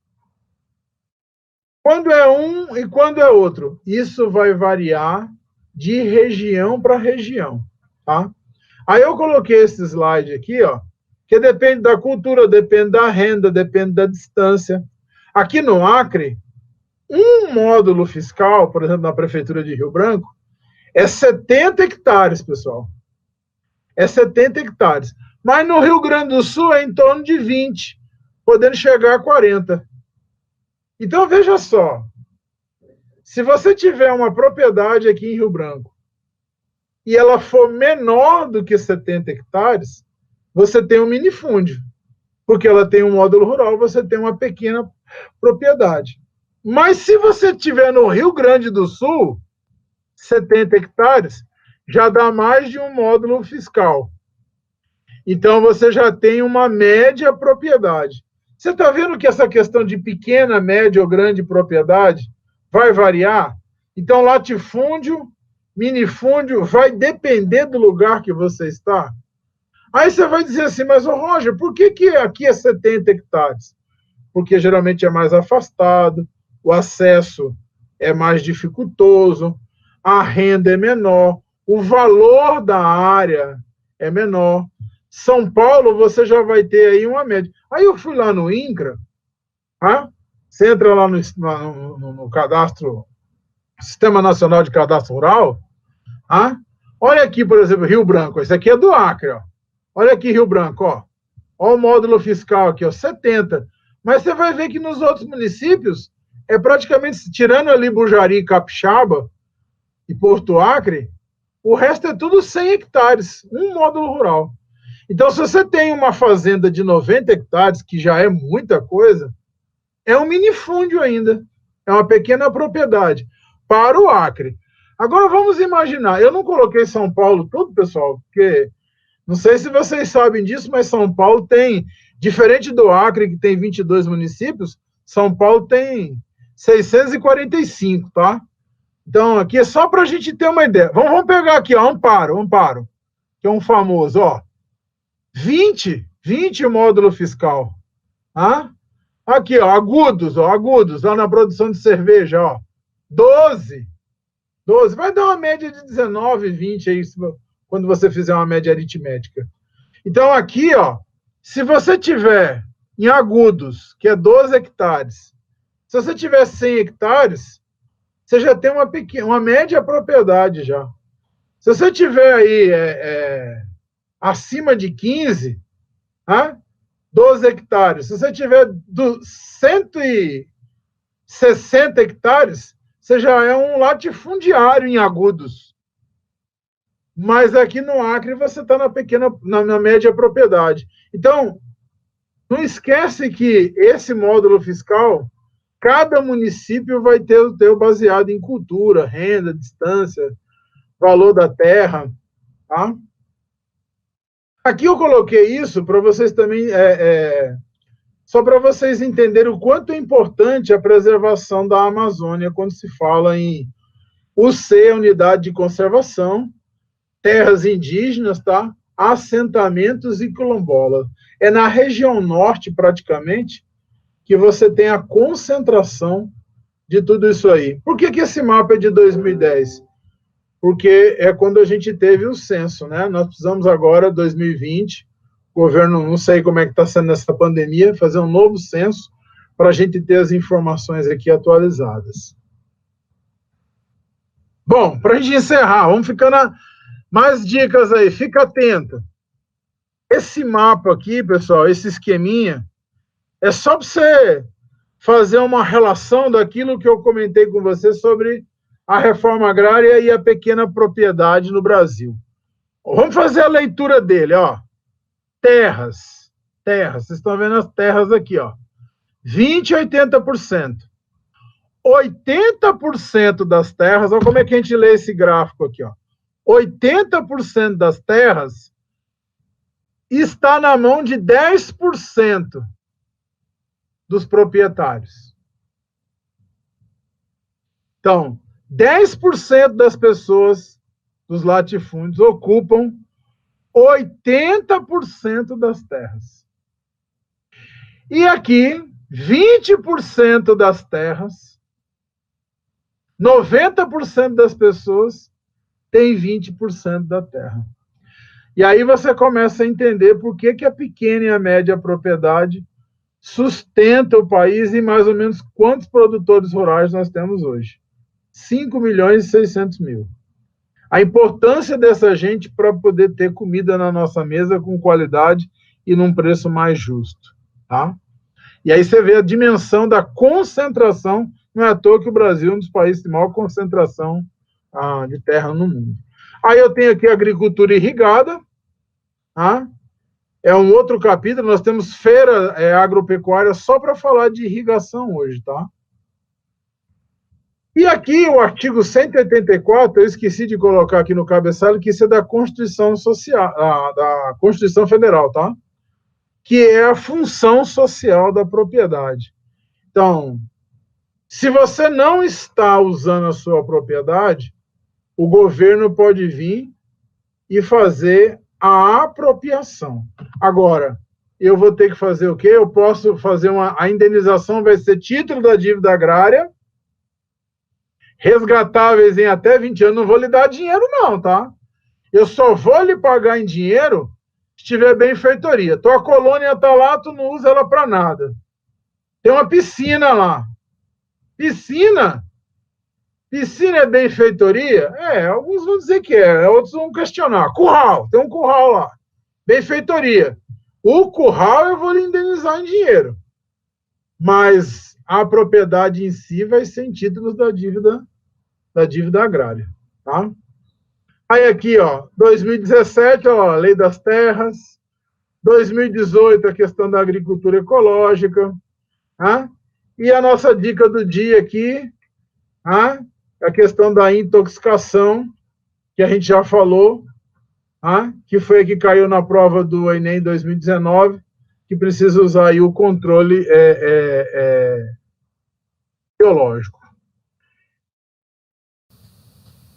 A: quando é um e quando é outro? Isso vai variar de região para região, tá? Aí eu coloquei esse slide aqui, ó, que depende da cultura, depende da renda, depende da distância. Aqui no Acre, um módulo fiscal, por exemplo, na prefeitura de Rio Branco, é 70 hectares, pessoal. É 70 hectares. Mas no Rio Grande do Sul é em torno de 20, podendo chegar a 40. Então, veja só. Se você tiver uma propriedade aqui em Rio Branco e ela for menor do que 70 hectares, você tem um minifúndio. Porque ela tem um módulo rural, você tem uma pequena propriedade. Mas se você tiver no Rio Grande do Sul, 70 hectares, já dá mais de um módulo fiscal. Então, você já tem uma média propriedade. Você está vendo que essa questão de pequena, média ou grande propriedade vai variar? Então, latifúndio, minifúndio, vai depender do lugar que você está. Aí você vai dizer assim, mas, Roger, por que aqui é 70 hectares? Porque geralmente é mais afastado, o acesso é mais dificultoso, a renda é menor, o valor da área é menor. São Paulo, você já vai ter aí uma média. Aí eu fui lá no INCRA, tá? Você entra lá no cadastro, Sistema Nacional de Cadastro Rural, tá? Olha aqui, por exemplo, Rio Branco, esse aqui é do Acre, ó. Olha aqui Rio Branco, ó. Olha o módulo fiscal aqui, ó, 70. Mas você vai ver que nos outros municípios, é praticamente, tirando ali Bujari, Capixaba e Porto Acre, o resto é tudo 100 hectares, um módulo rural. Então, se você tem uma fazenda de 90 hectares, que já é muita coisa, é um minifúndio ainda. É uma pequena propriedade para o Acre. Agora, vamos imaginar, eu não coloquei São Paulo tudo, pessoal, porque não sei se vocês sabem disso, mas São Paulo tem, diferente do Acre, que tem 22 municípios, São Paulo tem 645, tá? Então, aqui é só para a gente ter uma ideia. Vamos pegar aqui, ó, Amparo, que é um famoso, ó. 20 módulo fiscal. Tá? Aqui, ó, agudos, lá na produção de cerveja, ó. 12. Vai dar uma média de 19, 20 aí, quando você fizer uma média aritmética. Então, aqui, ó, se você tiver em agudos, que é 12 hectares, se você tiver 100 hectares, você já tem uma média propriedade já. Se você tiver aí acima de 15, 12 hectares. Se você tiver 160 hectares, você já é um latifundiário em agudos. Mas aqui no Acre você está na média propriedade. Então, não esquece que esse módulo fiscal, cada município vai ter o teu baseado em cultura, renda, distância, valor da terra, tá? Aqui eu coloquei isso para vocês também, só para vocês entenderem o quanto é importante a preservação da Amazônia quando se fala em UC, Unidade de Conservação, terras indígenas, tá? Assentamentos e quilombolas. É na região norte, praticamente, que você tem a concentração de tudo isso aí. Por que esse mapa é de 2010? Porque é quando a gente teve o censo, né? Nós precisamos agora, 2020, o governo, não sei como é que está sendo essa pandemia, fazer um novo censo para a gente ter as informações aqui atualizadas. Bom, para a gente encerrar, vamos ficando mais dicas aí, fica atento. Esse mapa aqui, pessoal, esse esqueminha, é só para você fazer uma relação daquilo que eu comentei com você sobre a reforma agrária e a pequena propriedade no Brasil. Vamos fazer a leitura dele, ó. Terras, vocês estão vendo as terras aqui, ó. 20% e 80%. 80% das terras, olha como é que a gente lê esse gráfico aqui, ó. 80% das terras está na mão de 10% dos proprietários. Então, 10% das pessoas dos latifúndios ocupam 80% das terras. E aqui, 20% das terras, 90% das pessoas têm 20% da terra. E aí você começa a entender por que a pequena e a média propriedade sustenta o país e mais ou menos quantos produtores rurais nós temos hoje. 5.600.000. A importância dessa gente para poder ter comida na nossa mesa com qualidade e num preço mais justo, tá? E aí você vê a dimensão da concentração, não é à toa que o Brasil é um dos países de maior concentração de terra no mundo. Aí eu tenho aqui a agricultura irrigada, tá? É um outro capítulo, nós temos feira agropecuária só para falar de irrigação hoje, tá? E aqui o artigo 184, eu esqueci de colocar aqui no cabeçalho, que isso é da Constituição Social, da Constituição Federal, tá? Que é a função social da propriedade. Então, se você não está usando a sua propriedade, o governo pode vir e fazer a apropriação. Agora, eu vou ter que fazer o quê? Eu posso fazer a indenização vai ser título da dívida agrária, resgatáveis em até 20 anos. Não vou lhe dar dinheiro não, tá? Eu só vou lhe pagar em dinheiro se tiver benfeitoria. Tua colônia está lá, tu não usa ela para nada. Tem uma piscina lá. Piscina? Piscina é benfeitoria? Alguns vão dizer que outros vão questionar. Curral, tem um curral lá. Benfeitoria. O curral eu vou lhe indenizar em dinheiro. Mas a propriedade em si vai ser em títulos da dívida agrária, tá? Aí aqui, ó, 2017, ó, Lei das Terras, 2018, a questão da agricultura ecológica, tá? E a nossa dica do dia aqui, tá? A questão da intoxicação, que a gente já falou, tá? Que foi a que caiu na prova do Enem 2019, que precisa usar aí o controle biológico.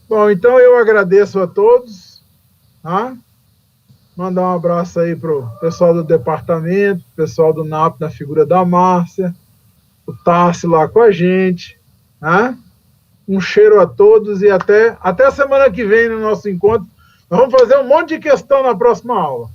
A: Bom, então eu agradeço a todos, tá? Mandar um abraço aí para o pessoal do departamento, pessoal do NAP, na figura da Márcia, o Tássio lá com a gente, tá? Um cheiro a todos e até a semana que vem no nosso encontro. Nós vamos fazer um monte de questão na próxima aula.